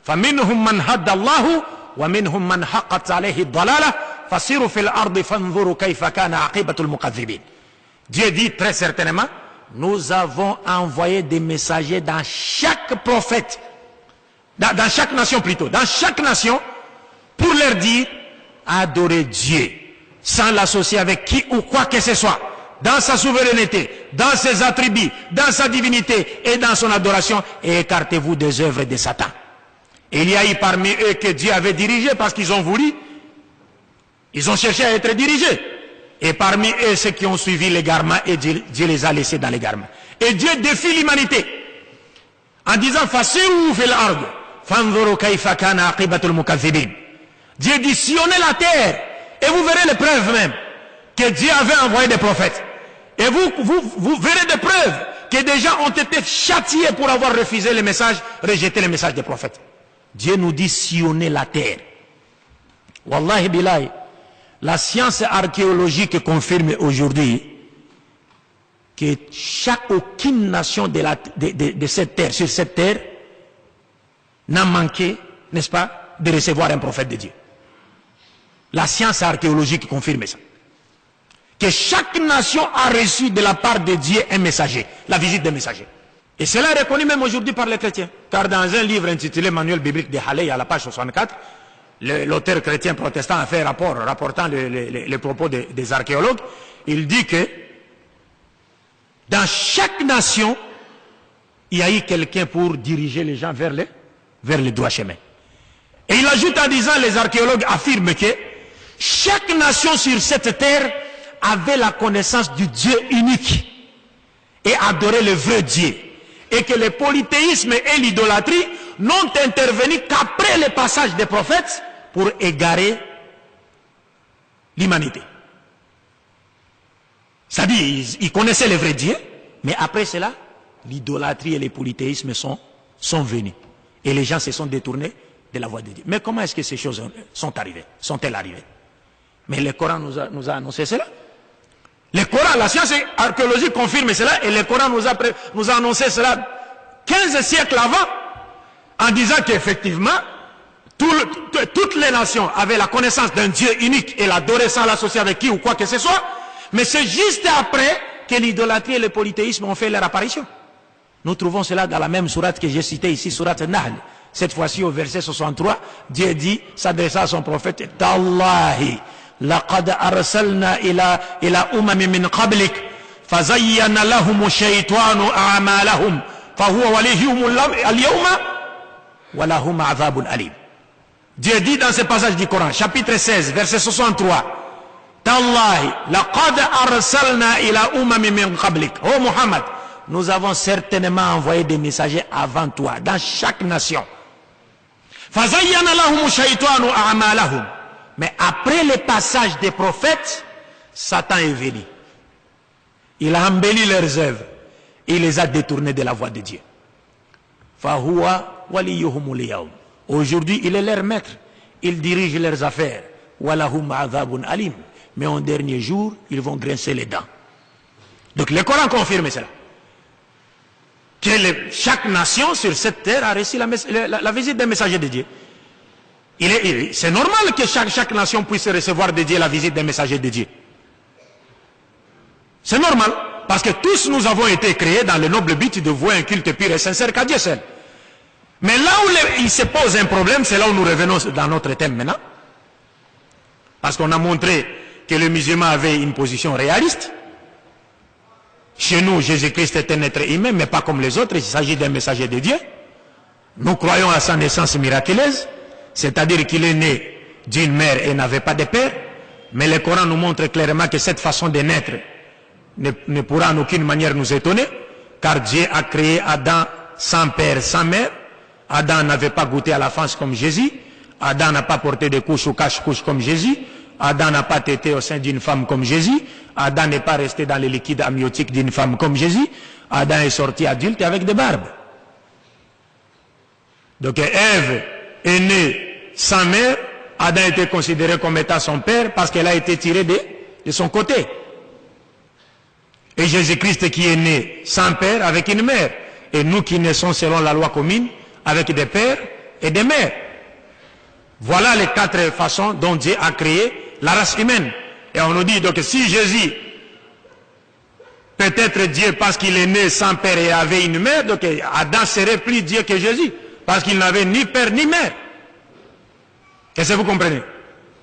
فَمِنْهُمْ مَنْ هَدَّ اللَّهُ وَمِنْهُمْ مَنْ حَقَّتْ عَلَيْهِ الضَّلَالَةُ فَسِيرُوا فِي الْأَرْضِ فَانظُرُوا كَيْفَ كَانَ عَاقِبَةُ الْمُكَذِّبِينَ. Dieu dit très certainement, nous avons envoyé des messagers dans chaque prophète, dans chaque nation plutôt, dans chaque nation, pour leur dire, adorez Dieu, sans l'associer avec qui ou quoi que ce soit, dans sa souveraineté, dans ses attributs, dans sa divinité et dans son adoration, et écartez-vous des œuvres de Satan. Et il y a eu parmi eux que Dieu avait dirigé parce qu'ils ont voulu, ils ont cherché à être dirigés. Et parmi eux, ceux qui ont suivi l'égarement, et Dieu les a laissés dans l'égarement. Et Dieu défie l'humanité en disant Fasiru fil ard, fanzuru kayfa kana aqibatul mukaththibin. Dieu dit sillonnez la terre et vous verrez les preuves même que Dieu avait envoyé des prophètes. Et vous verrez des preuves que des gens ont été châtiés pour avoir refusé les messages, rejeté les messages des prophètes. Dieu nous dit sillonnez la terre. Wallahi billahi, la science archéologique confirme aujourd'hui que aucune nation de cette terre, sur cette terre, n'a manqué, n'est-ce pas, de recevoir un prophète de Dieu. La science archéologique confirme ça. Que chaque nation a reçu de la part de Dieu un messager, la visite des messagers. Et cela est reconnu même aujourd'hui par les chrétiens. Car dans un livre intitulé Manuel biblique de Halley, à la page 64, l'auteur chrétien protestant a fait un rapport rapportant les propos des archéologues. Il dit que dans chaque nation, il y a eu quelqu'un pour diriger les gens vers le droit chemin. Et il ajoute en disant, les archéologues affirment que chaque nation sur cette terre avait la connaissance du Dieu unique et adorait le vrai Dieu. Et que le polythéisme et l'idolâtrie n'ont intervenu qu'après le passage des prophètes pour égarer l'humanité. C'est-à-dire, ils connaissaient le vrai Dieu, mais après cela, l'idolâtrie et le polythéisme sont venus. Et les gens se sont détournés de la voie de Dieu. Mais comment est-ce que ces choses sont-elles arrivées? Mais le Coran nous a annoncé cela. Le Coran, la science archéologique confirme cela, et le Coran nous a annoncé cela 15 siècles avant, en disant qu'effectivement, toutes les nations avaient la connaissance d'un Dieu unique et l'adoraient sans l'associer avec qui ou quoi que ce soit, mais c'est juste après que l'idolâtrie et le polythéisme ont fait leur apparition. Nous trouvons cela dans la même sourate que j'ai citée ici, sourate Nahl. Cette fois-ci au verset 63, Dieu dit, s'adressant à son prophète, Tallahi, laqad arsalna ila umami min qablik, fazayyana lahum shaytanu a'malahum, fahuwa waliyhum al-yawma, wa lahum azabun alim. Dieu dit dans ce passage du Coran, chapitre 16, verset 63, Tallahi, laqad arsalna ila umami min qablik. Oh Muhammad, nous avons certainement envoyé des messagers avant toi, dans chaque nation. Fazayyana lahum shaytanu a'malahum. Mais après le passage des prophètes, Satan est venu. Il a embelli leurs œuvres. Il les a détournés de la voie de Dieu. Fahuwa waliyuhumul yawm. Aujourd'hui, il est leur maître. Il dirige leurs affaires. Walahum azabun alim. Mais en dernier jour, ils vont grincer les dents. Donc le Coran confirme cela. Que chaque nation sur cette terre a reçu la visite des messagers de Dieu. C'est normal que chaque nation puisse recevoir de Dieu la visite des messagers de Dieu. C'est normal, parce que tous nous avons été créés dans le noble but de vouer un culte pur et sincère qu'à Dieu seul. Mais là où il se pose un problème, c'est là où nous revenons dans notre thème maintenant. Parce qu'on a montré que le musulman avait une position réaliste. Chez nous, Jésus-Christ est un être humain, mais pas comme les autres, il s'agit d'un messager de Dieu. Nous croyons à sa naissance miraculeuse, c'est-à-dire qu'il est né d'une mère et n'avait pas de père, mais le Coran nous montre clairement que cette façon de naître ne pourra en aucune manière nous étonner, car Dieu a créé Adam sans père, sans mère. Adam n'avait pas goûté à la France comme Jésus, Adam n'a pas porté de couche ou cache-couche comme Jésus, Adam n'a pas tété au sein d'une femme comme Jésus, Adam n'est pas resté dans les liquides amniotiques d'une femme comme Jésus, Adam est sorti adulte avec des barbes. Donc Ève est née sans mère, Adam était considéré comme étant son père parce qu'elle a été tirée de son côté. Et Jésus-Christ qui est né sans père avec une mère. Et nous qui naissons selon la loi commune avec des pères, et des mères. Voilà les 4 façons dont Dieu a créé la race humaine. Et on nous dit donc si Jésus, peut-être Dieu parce qu'il est né sans père et avait une mère, donc Adam serait plus Dieu que Jésus, parce qu'il n'avait ni père ni mère. Est-ce que vous comprenez?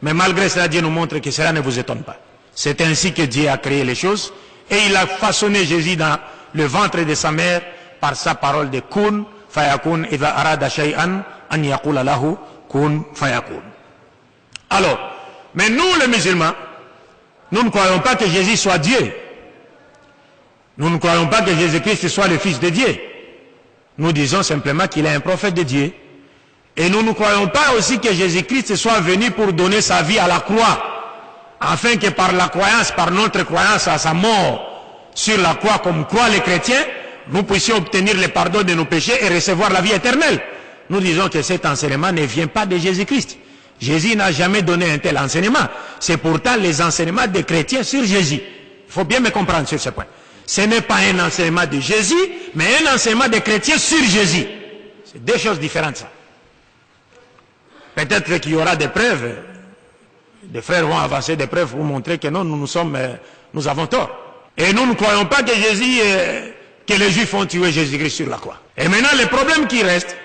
Mais malgré cela, Dieu nous montre que cela ne vous étonne pas. C'est ainsi que Dieu a créé les choses, et il a façonné Jésus dans le ventre de sa mère par sa parole de kun fayakun idha arada shay'an an yaqula lahu kun fayakun. Alors, mais nous les musulmans, nous ne croyons pas que Jésus soit Dieu. Nous ne croyons pas que Jésus-Christ soit le Fils de Dieu. Nous disons simplement qu'il est un prophète de Dieu. Et nous ne croyons pas aussi que Jésus-Christ soit venu pour donner sa vie à la croix, afin que par la croyance, par notre croyance à sa mort sur la croix, comme croient les chrétiens, nous puissions obtenir le pardon de nos péchés et recevoir la vie éternelle. Nous disons que cet enseignement ne vient pas de Jésus-Christ. Jésus n'a jamais donné un tel enseignement. C'est pourtant les enseignements des chrétiens sur Jésus. Il faut bien me comprendre sur ce point. Ce n'est pas un enseignement de Jésus, mais un enseignement des chrétiens sur Jésus. C'est 2 choses différentes, ça. Peut-être qu'il y aura des preuves. Des frères vont avancer des preuves pour montrer que non, nous avons tort. Et nous ne croyons pas que Jésus, que les Juifs ont tué Jésus-Christ sur la croix. Et maintenant, le problème qui reste,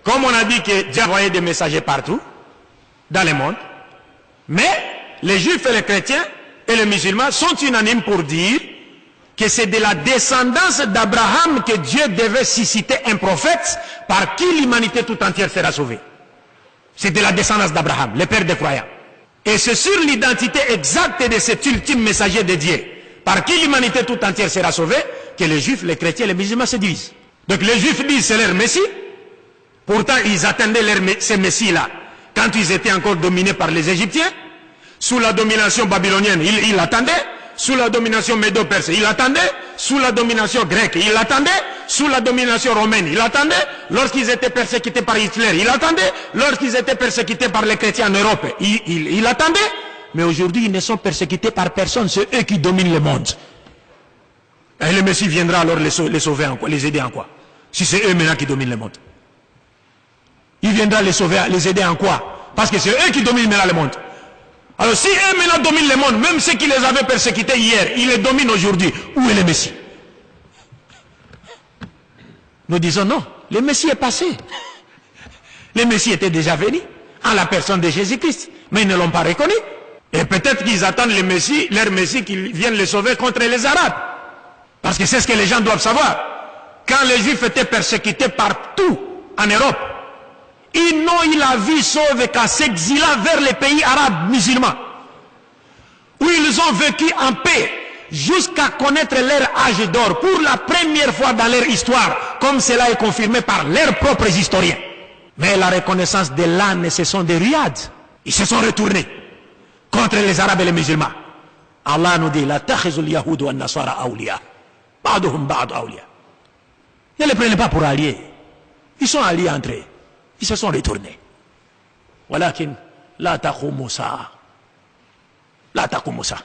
comme on a dit que Dieu a envoyé des messagers partout, dans le monde, mais les Juifs et les chrétiens et les musulmans sont unanimes pour dire que c'est de la descendance d'Abraham que Dieu devait susciter un prophète par qui l'humanité tout entière sera sauvée. C'est de la descendance d'Abraham, le père des croyants. Et c'est sur l'identité exacte de cet ultime messager de Dieu, par qui l'humanité tout entière sera sauvée, que les Juifs, les chrétiens et les musulmans se divisent. Donc les Juifs disent c'est leur Messie, pourtant ils attendaient ces Messies-là quand ils étaient encore dominés par les Égyptiens. Sous la domination babylonienne, ils l'attendaient. Sous la domination médo-perse, il attendait. Sous la domination grecque, il attendait. Sous la domination romaine, il attendait. Lorsqu'ils étaient persécutés par Hitler, il attendait. Lorsqu'ils étaient persécutés par les chrétiens en Europe, il attendait. Mais aujourd'hui, ils ne sont persécutés par personne. C'est eux qui dominent le monde. Et le Messie viendra alors les sauver en quoi? Les aider en quoi? Si c'est eux maintenant qui dominent le monde. Il viendra les sauver, les aider en quoi? Parce que c'est eux qui dominent maintenant le monde. Alors si eux maintenant dominent le monde, même ceux qui les avaient persécutés hier, ils les dominent aujourd'hui, où est le Messie? Nous disons non, le Messie est passé. Le Messie était déjà venu, en la personne de Jésus-Christ, mais ils ne l'ont pas reconnu. Et peut-être qu'ils attendent le Messie, leur Messie, qu'ils viennent les sauver contre les Arabes. Parce que c'est ce que les gens doivent savoir. Quand les Juifs étaient persécutés partout en Europe, ils n'ont eu la vie sauve qu'en s'exilant vers les pays arabes musulmans, où ils ont vécu en paix jusqu'à connaître leur âge d'or pour la première fois dans leur histoire, comme cela est confirmé par leurs propres historiens. Mais la reconnaissance de l'âne, ce sont des riades. Ils se sont retournés contre les Arabes et les musulmans. Allah nous dit la takhizul yahud wa nasara awliya ba'duhum ba'd awliya. Ne les prenez pas pour alliés. Ils sont alliés entre eux. Ils se sont retournés. Walakin la taqumu sa'a. La taqumu sa'a.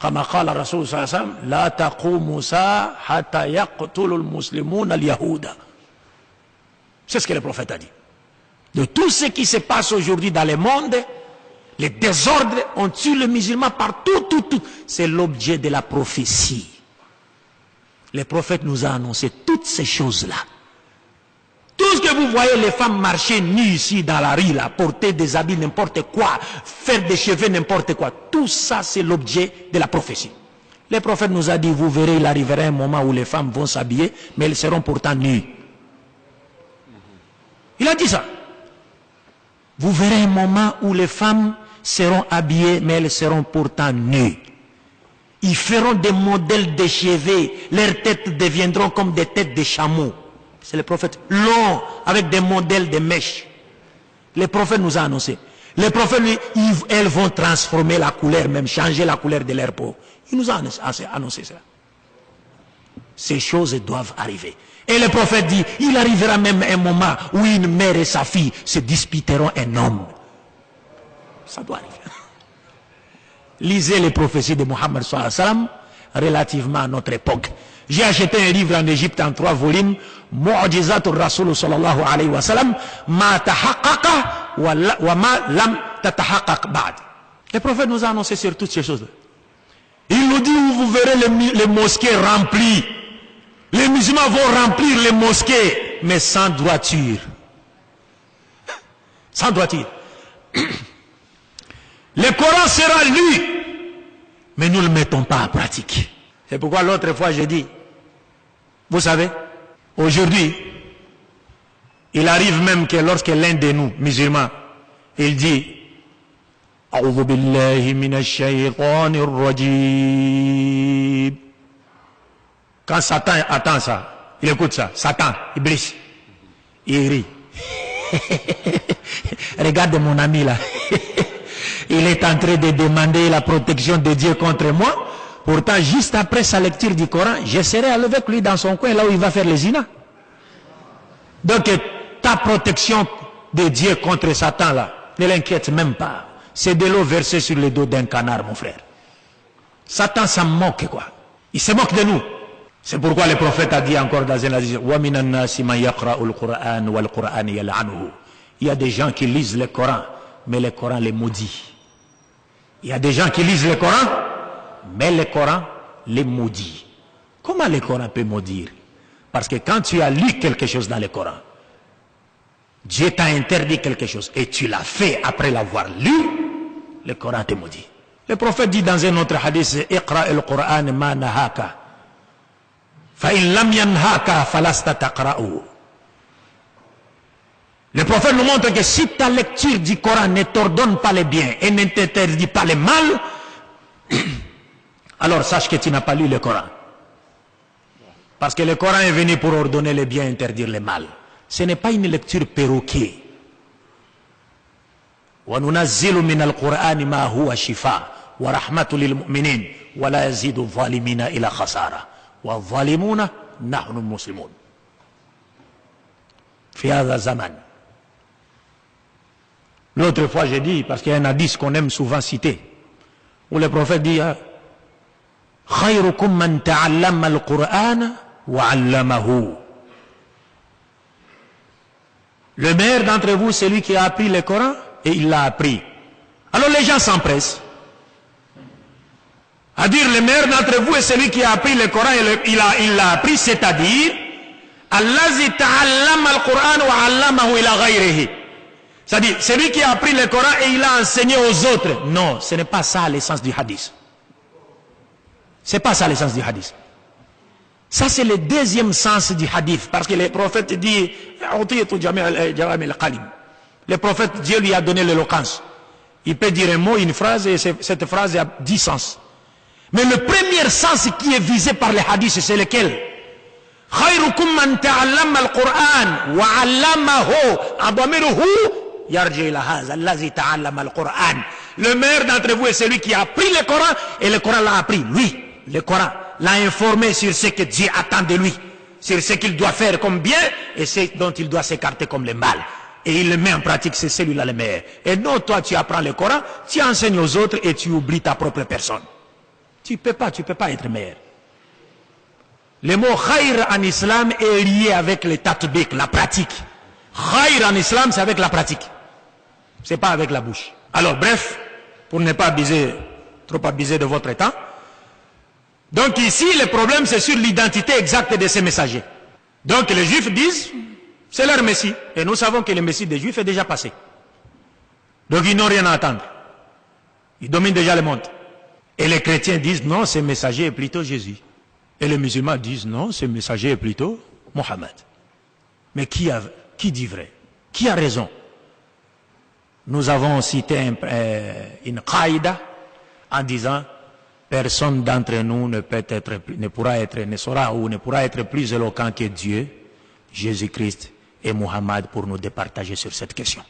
Kama qala Rasul sallallahu alayhi wa sallam, la taqumu sa'a hatta yaqtulu al-muslimuna al-yahuda. C'est ce que le prophète a dit. De tout ce qui se passe aujourd'hui dans le monde, les désordres ont tué les musulmans partout, tout. C'est l'objet de la prophétie. Le prophète nous a annoncé toutes ces choses-là. Tout ce que vous voyez, les femmes marcher nues ici dans la rue, là, porter des habits n'importe quoi, faire des cheveux n'importe quoi, tout ça c'est l'objet de la prophétie. Le prophète nous a dit, vous verrez, il arrivera un moment où les femmes vont s'habiller, mais elles seront pourtant nues. Il a dit ça. Vous verrez un moment où les femmes seront habillées, mais elles seront pourtant nues. Ils feront des modèles de cheveux, leurs têtes deviendront comme des têtes de chameaux. C'est le prophète long, avec des modèles de mèches. Le prophète nous a annoncé. Le prophète, lui, elles vont transformer la couleur, même changer la couleur de leur peau. Il nous a annoncé ça. Ces choses doivent arriver. Et le prophète dit, il arrivera même un moment où une mère et sa fille se disputeront un homme. Ça doit arriver. Lisez les prophéties de Mohammed sallallahu alayhi wa sallam relativement à notre époque. J'ai acheté un livre en Égypte en 3 volumes معجزات الرسول صلى الله عليه وسلم ما تحقق وما لم تتحقق بعد. Le prophète nous a annoncé sur toutes ces choses-là. Il nous dit où vous verrez les mosquées remplies. Les musulmans vont remplir les mosquées, mais sans droiture. Sans droiture. Le Coran sera lu, mais nous ne le mettons pas en pratique. C'est pourquoi l'autre fois j'ai dit, vous savez, aujourd'hui, il arrive même que lorsque l'un de nous, musulmans, il dit A'udhu billahi minash shaytanir rajim. Quand Satan attend ça, il écoute ça, Satan, Iblis, il rit. Regarde mon ami là. Il est en train de demander la protection de Dieu contre moi. Pourtant, juste après sa lecture du Coran, je serai avec lui dans son coin, là où il va faire les zina. Donc, ta protection de Dieu contre Satan là, ne l'inquiète même pas. C'est de l'eau versée sur le dos d'un canard, mon frère. Satan s'en moque, quoi. Il se moque de nous. C'est pourquoi le prophète a dit encore dans un hadith, il y a des gens qui lisent le Coran, mais le Coran les maudit. Il y a des gens qui lisent le Coran, mais le Coran les maudit. Comment le Coran peut maudire? Parce que quand tu as lu quelque chose dans le Coran, Dieu t'a interdit quelque chose et tu l'as fait après l'avoir lu, le Coran te maudit. Le prophète dit dans un autre hadith, Iqra al-Qur'an ma nahaka. Fa'in lam yanhaka falasta taqra'u. Le prophète nous montre que si ta lecture du Coran ne t'ordonne pas le bien et ne t'interdit pas le mal, alors sache que tu n'as pas lu le Coran. Parce que le Coran est venu pour ordonner le bien et interdire le mal. Ce n'est pas une lecture perroquet. وَنُنَزِّلُ مِنَ الْقُرْآنِ مَا هُوَ شِفَاءٌ وَرَحْمَةٌ لِلْمُؤْمِنِينَ وَلَا يَزِيدُ الظَّالِمِينَ إِلَّا خَسَارًا وَالظَّالِمُونَ نَحْنُ الْمُسْلِمُونَ في هذا الزمان. L'autre fois j'ai dit, parce qu'il y a un hadith qu'on aime souvent citer, où le prophète dit خَيْرُكُمْ مَنْ تَعَلَّمَ الْقُرْآنَ وَعَلَّمَهُ. Le meilleur d'entre vous, c'est lui qui a appris le Coran et il l'a appris. Alors les gens s'empressent à dire le meilleur d'entre vous est celui qui a appris le Coran et il l'a appris, c'est-à-dire Allazi ta'allama al-Qur'an wa 'allamahu ila ghayrihi. C'est-à-dire celui qui a appris le Coran et il l'a enseigné aux autres. Non, ce n'est pas ça l'essence du hadith. C'est pas ça l'essence du hadith. Ça c'est le deuxième sens du hadith, parce que le prophète dit le prophète, Dieu lui a donné l'éloquence. Il peut dire un mot, une phrase, et cette phrase a 10 sens. Mais le premier sens qui est visé par les hadiths, c'est lequel? خيركم من تعلم القرآن وعلمه أضمره يرجع إلى هذا الذي تعلم القرآن. Le meilleur d'entre vous est celui qui a appris le Coran et le Coran l'a appris. Lui, le Coran l'a informé sur ce que Dieu attend de lui, sur ce qu'il doit faire comme bien et ce dont il doit s'écarter comme le mal. Et il le met en pratique, c'est celui-là le meilleur. Et non, toi tu apprends le Coran, tu enseignes aux autres et tu oublies ta propre personne. Tu peux pas être meilleur. Le mot khayr en islam est lié avec le tatbiq, la pratique. Khayr en islam, c'est avec la pratique. C'est pas avec la bouche. Alors bref, pour ne pas abuser, trop abuser de votre temps. Donc ici, le problème c'est sur l'identité exacte de ces messagers. Donc les juifs disent, c'est leur messie. Et nous savons que le messie des juifs est déjà passé. Donc ils n'ont rien à attendre. Ils dominent déjà le monde. Et les chrétiens disent, non, ce messager est plutôt Jésus. Et les musulmans disent, non, ce messager est plutôt Mohammed. Mais qui dit vrai? Qui a raison? Nous avons cité une qaïda en disant, personne d'entre nous ne pourra être plus éloquent que Dieu, Jésus-Christ et Mohammed pour nous départager sur cette question.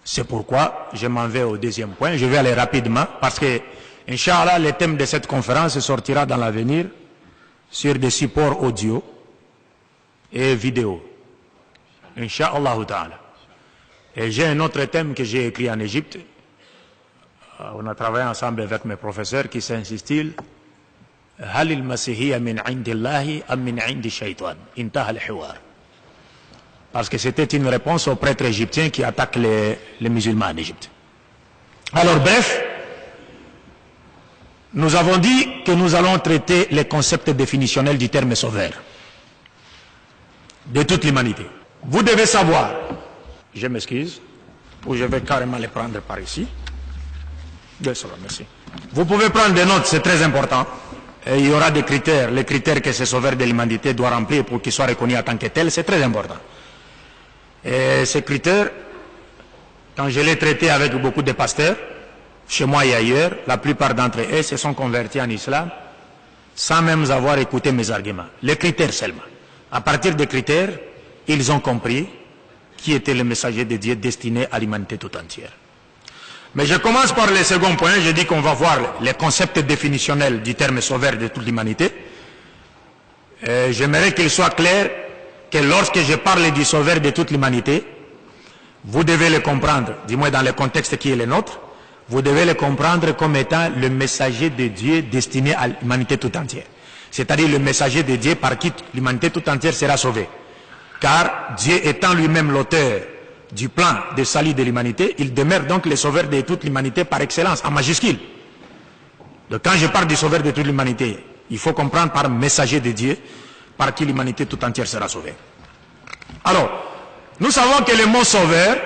C'est pourquoi je m'en vais au deuxième point. Je vais aller rapidement parce que, Inch'Allah, le thème de cette conférence sortira dans l'avenir sur des supports audio et vidéo. Inch'Allah ta'ala. Et j'ai un autre thème que j'ai écrit en Égypte. On a travaillé ensemble avec mes professeurs qui s'intitule هل المسيحية من عند الله أم من عند الشيطان؟ انتهى الحوار. Parce que c'était une réponse aux prêtres égyptiens qui attaquent les musulmans en Égypte. Alors bref, nous avons dit que nous allons traiter les concepts définitionnels du terme sauveur de toute l'humanité. Vous devez savoir, je m'excuse, ou je vais carrément les prendre par ici. Désolé, merci. Vous pouvez prendre des notes, c'est très important. Et il y aura des critères, les critères que ce sauveur de l'humanité doit remplir pour qu'il soit reconnu en tant que tel, c'est très important. Et ces critères, quand je les traités avec beaucoup de pasteurs, chez moi et ailleurs, la plupart d'entre eux se sont convertis en islam sans même avoir écouté mes arguments. Les critères seulement. À partir des critères, ils ont compris qui était le messager de Dieu destiné à l'humanité tout entière. Mais je commence par le second point. Je dis qu'on va voir les concepts définitionnels du terme sauveur de toute l'humanité. J'aimerais qu'il soit clair que lorsque je parle du sauveur de toute l'humanité, vous devez le comprendre, du moins dans le contexte qui est le nôtre, vous devez le comprendre comme étant le messager de Dieu destiné à l'humanité tout entière. C'est-à-dire le messager de Dieu par qui l'humanité tout entière sera sauvée. Car Dieu étant lui-même l'auteur du plan de salut de l'humanité, il demeure donc le sauveur de toute l'humanité par excellence, en majuscule. Donc quand je parle du sauveur de toute l'humanité, il faut comprendre par messager de Dieu par qui l'humanité tout entière sera sauvée. Alors, nous savons que le mot sauveur,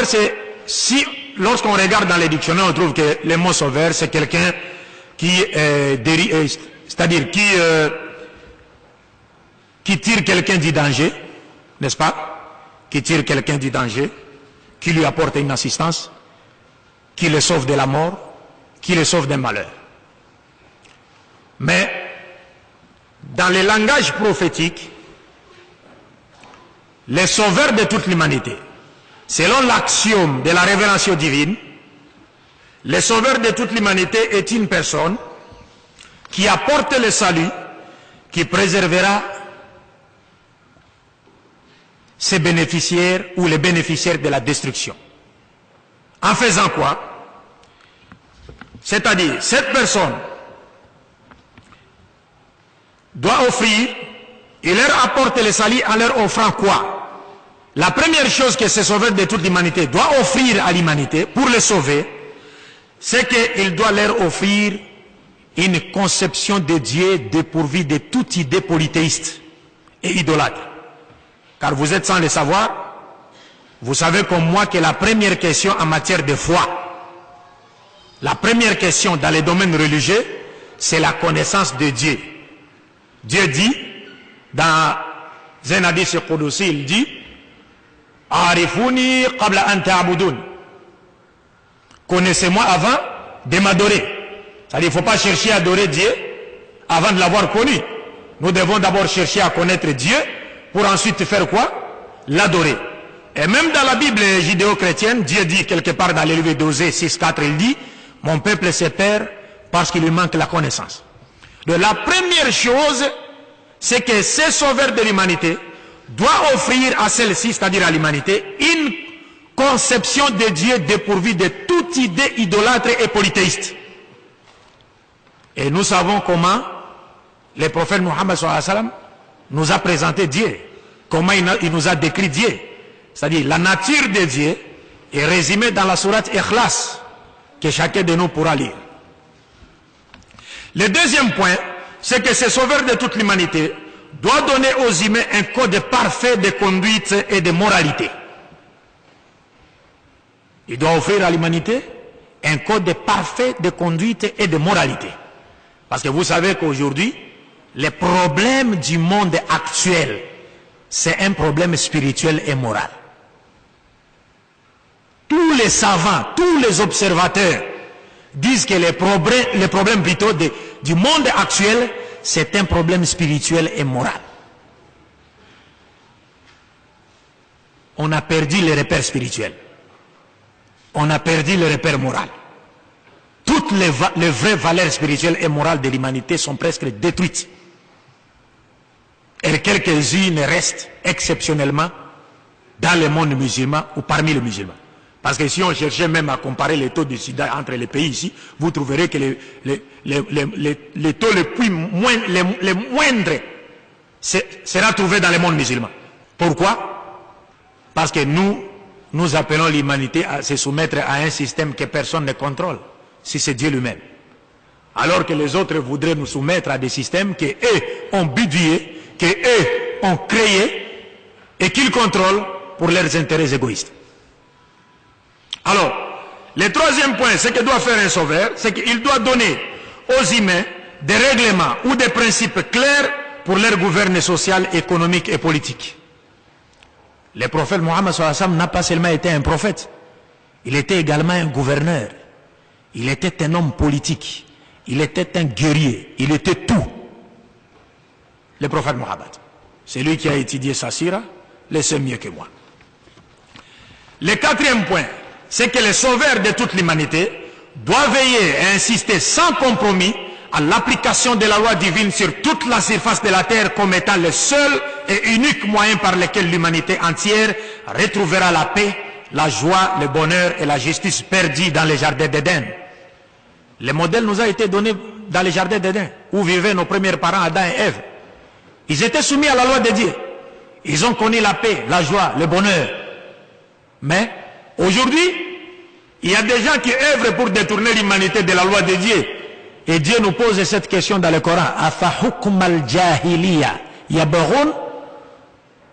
c'est, si lorsqu'on regarde dans les dictionnaires, on trouve que le mot sauveur, c'est quelqu'un qui c'est-à-dire qui tire quelqu'un du danger, n'est-ce pas? Qui tire quelqu'un du danger, qui lui apporte une assistance, qui le sauve de la mort, qui le sauve d'un malheur. Mais dans le langage prophétique, les sauveurs de toute l'humanité, selon l'axiome de la révélation divine, le sauveur de toute l'humanité est une personne qui apporte le salut, qui préservera ses bénéficiaires ou les bénéficiaires de la destruction. En faisant quoi? C'est-à-dire, cette personne doit offrir, il leur apporte le salut en leur offrant quoi? La première chose que ce sauveur de toute l'humanité doit offrir à l'humanité pour le sauver, c'est qu'il doit leur offrir une conception de Dieu dépourvue de toute idée polythéiste et idolâtre. Car vous êtes sans le savoir, vous savez comme moi que la première question en matière de foi, la première question dans les domaines religieux, c'est la connaissance de Dieu. Dieu dit, dans un hadith qudsi, il dit, Arifuni qabla an ta'budun. Connaissez-moi avant de m'adorer. C'est-à-dire, il ne faut pas chercher à adorer Dieu avant de l'avoir connu. Nous devons d'abord chercher à connaître Dieu pour ensuite faire quoi? L'adorer. Et même dans la Bible judéo-chrétienne, Dieu dit quelque part dans le livre d'Osée 6.4, il dit, mon peuple se perd parce qu'il lui manque la connaissance. Donc la première chose, c'est que ce sauveur de l'humanité doit offrir à celle-ci, c'est-à-dire à l'humanité, une conception de Dieu dépourvue de toute idée idolâtre et polythéiste. Et nous savons comment le prophète Mohammed sallallahu alayhi wa sallam nous a présenté Dieu, comment il nous a décrit Dieu. C'est-à-dire la nature de Dieu est résumée dans la sourate Ikhlas, que chacun de nous pourra lire. Le deuxième point, c'est que ce sauveur de toute l'humanité doit donner aux humains un code parfait de conduite et de moralité. Il doit offrir à l'humanité un code parfait de conduite et de moralité. Parce que vous savez qu'aujourd'hui, les problèmes du monde actuel, c'est un problème spirituel et moral. Tous les savants, tous les observateurs disent que les problèmes plutôt du monde actuel, c'est un problème spirituel et moral. On a perdu les repères spirituels. On a perdu le repère moral. Toutes les vraies valeurs spirituelles et morales de l'humanité sont presque détruites. Et quelques-unes restent exceptionnellement dans le monde musulman ou parmi les musulmans. Parce que si on cherchait même à comparer les taux de sida entre les pays ici, vous trouverez que les taux les moindres sera trouvé dans le monde musulman. Pourquoi? Parce que nous appelons l'humanité à se soumettre à un système que personne ne contrôle, si c'est Dieu lui-même. Alors que les autres voudraient nous soumettre à des systèmes qu'eux ont bidouillés, qu'eux ont créés et qu'ils contrôlent pour leurs intérêts égoïstes. Alors, le troisième point, ce que doit faire un sauveur, c'est qu'il doit donner aux humains des règlements ou des principes clairs pour leur gouvernement social, économique et politique. Le prophète Mohammed n'a pas seulement été un prophète, il était également un gouverneur, il était un homme politique, il était un guerrier, il était tout. Le prophète Mohammed, c'est lui qui a étudié sa sira, le sait mieux que moi. Le quatrième point, c'est que le sauveur de toute l'humanité doit veiller et insister sans compromis à l'application de la loi divine sur toute la surface de la terre comme étant le seul et unique moyen par lequel l'humanité entière retrouvera la paix, la joie, le bonheur et la justice perdus dans les jardins d'Éden. Le modèle nous a été donné dans les jardins d'Éden, où vivaient nos premiers parents Adam et Ève. Ils étaient soumis à la loi de Dieu. Ils ont connu la paix, la joie, le bonheur. Mais aujourd'hui, il y a des gens qui œuvrent pour détourner l'humanité de la loi de Dieu. Et Dieu nous pose cette question dans le Coran. Afa hukm al-jahiliya yabghun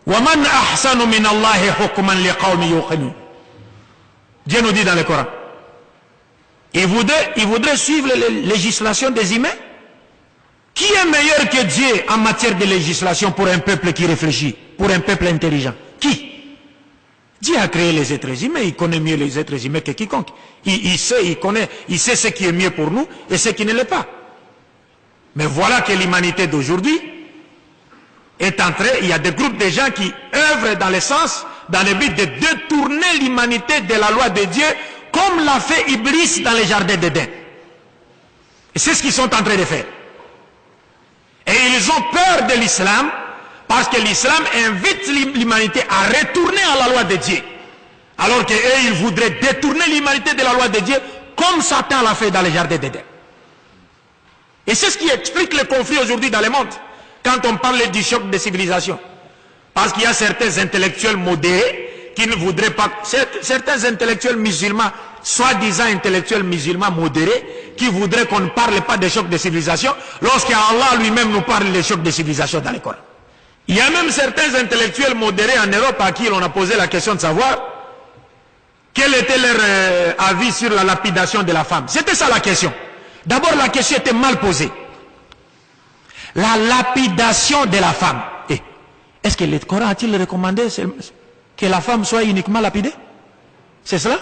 wa man ahsanu min Allahi hukman liqawmin yuqinun. Dieu nous dit dans le Coran. Il voudrait suivre les législations des humains. Qui est meilleur que Dieu en matière de législation pour un peuple qui réfléchit, pour un peuple intelligent? Qui? Dieu a créé les êtres humains, il connaît mieux les êtres humains que quiconque. Il sait ce qui est mieux pour nous et ce qui ne l'est pas. Mais voilà que l'humanité d'aujourd'hui est entrée, il y a des groupes de gens qui œuvrent dans le but de détourner l'humanité de la loi de Dieu, comme l'a fait Iblis dans les jardins d'Éden. Et c'est ce qu'ils sont en train de faire. Et ils ont peur de l'islam, parce que l'islam invite l'humanité à retourner à la loi de Dieu. Alors qu'eux, ils voudraient détourner l'humanité de la loi de Dieu, comme Satan l'a fait dans les jardins d'Éden. Et c'est ce qui explique le conflit aujourd'hui dans le monde, quand on parle du choc de civilisation. Parce qu'il y a certains intellectuels modérés qui ne voudraient pas, certains intellectuels musulmans, soi-disant intellectuels musulmans modérés, qui voudraient qu'on ne parle pas de choc de civilisation, lorsqu'Allah lui-même nous parle de choc de civilisation dans le Coran. Il y a même certains intellectuels modérés en Europe à qui l'on a posé la question de savoir quel était leur avis sur la lapidation de la femme. C'était ça la question. D'abord, la question était mal posée. La lapidation de la femme. Est-ce que le Coran a-t-il recommandé que la femme soit uniquement lapidée? C'est cela?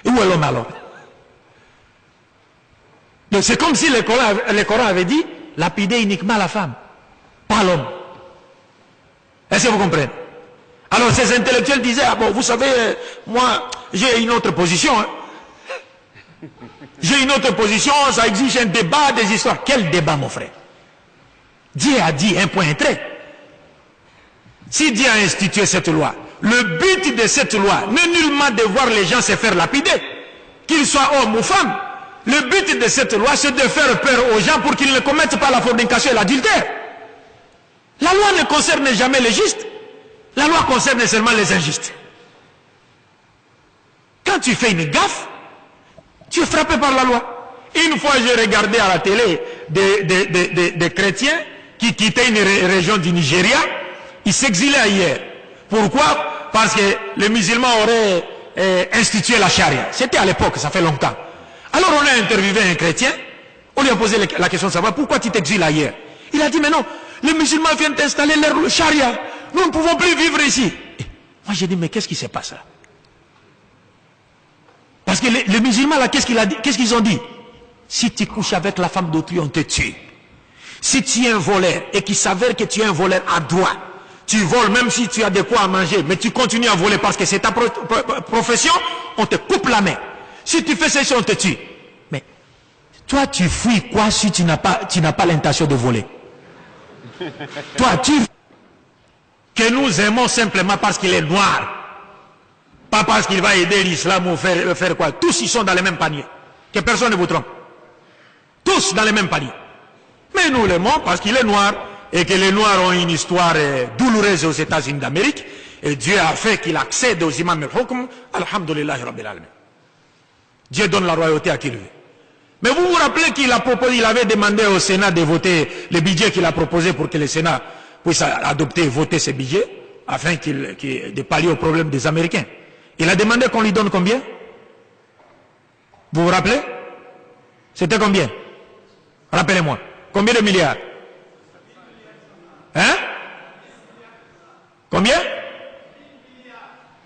Et où est l'homme alors? Donc c'est comme si le Coran avait dit lapider uniquement la femme, pas l'homme. Est-ce que vous comprenez? Alors ces intellectuels disaient, ah bon, vous savez, moi j'ai une autre position. Hein. J'ai une autre position, ça exige un débat, des histoires. Quel débat, mon frère? Dieu a dit un point trait. Si Dieu a institué cette loi, le but de cette loi n'est nullement de voir les gens se faire lapider, qu'ils soient hommes ou femmes. Le but de cette loi, c'est de faire peur aux gens pour qu'ils ne commettent pas la fornication et l'adultère. La loi ne concerne jamais les justes. La loi concerne seulement les injustes. Quand tu fais une gaffe, tu es frappé par la loi. Une fois, j'ai regardé à la télé des chrétiens qui quittaient une région du Nigeria. Ils s'exilaient ailleurs. Pourquoi? Parce que les musulmans auraient institué la charia. C'était à l'époque, ça fait longtemps. Alors on a interviewé un chrétien. On lui a posé la question de savoir pourquoi tu t'exiles ailleurs. Il a dit, mais non, les musulmans viennent d'installer leur charia. Nous ne pouvons plus vivre ici. Et moi j'ai dit, mais qu'est-ce qui se passe là? Parce que les musulmans là, qu'est-ce qu'ils ont dit? Si tu couches avec la femme d'autrui, on te tue. Si tu es un voleur et qu'il s'avère que tu es un voleur à droit, tu voles même si tu as de quoi à manger, mais tu continues à voler parce que c'est ta profession, on te coupe la main. Si tu fais ceci, on te tue. Mais toi, tu fuis quoi si tu n'as pas l'intention de voler? Toi, que nous aimons simplement parce qu'il est noir. Pas parce qu'il va aider l'islam ou faire quoi. Tous ils sont dans le même panier. Que personne ne vous trompe. Tous dans le même panier. Mais nous l'aimons parce qu'il est noir et que les noirs ont une histoire douloureuse aux États-Unis d'Amérique et Dieu a fait qu'il accède aux imams al-hukm. Alhamdulillah Rabbil Alamin. Dieu donne la royauté à qui il veut. Mais vous vous rappelez qu'il a proposé, il avait demandé au Sénat de voter le budget qu'il a proposé pour que le Sénat puisse adopter et voter ce budget afin de pallier au problème des Américains. Il a demandé qu'on lui donne combien? Vous vous rappelez? C'était combien? Rappelez-moi. Combien de milliards? Hein? Combien?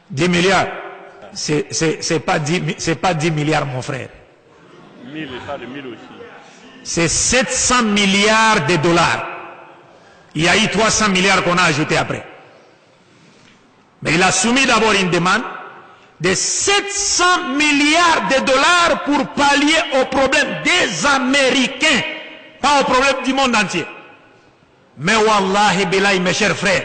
10 milliards. C'est pas 10 milliards, mon frère. 1000 et pas de 1000 aussi. C'est 700 milliards de dollars. Il y a eu 300 milliards qu'on a ajouté après. Mais il a soumis d'abord une demande de 700 milliards de dollars pour pallier au problème des Américains, pas au problème du monde entier. Mais wallahi billahi, mes chers frères,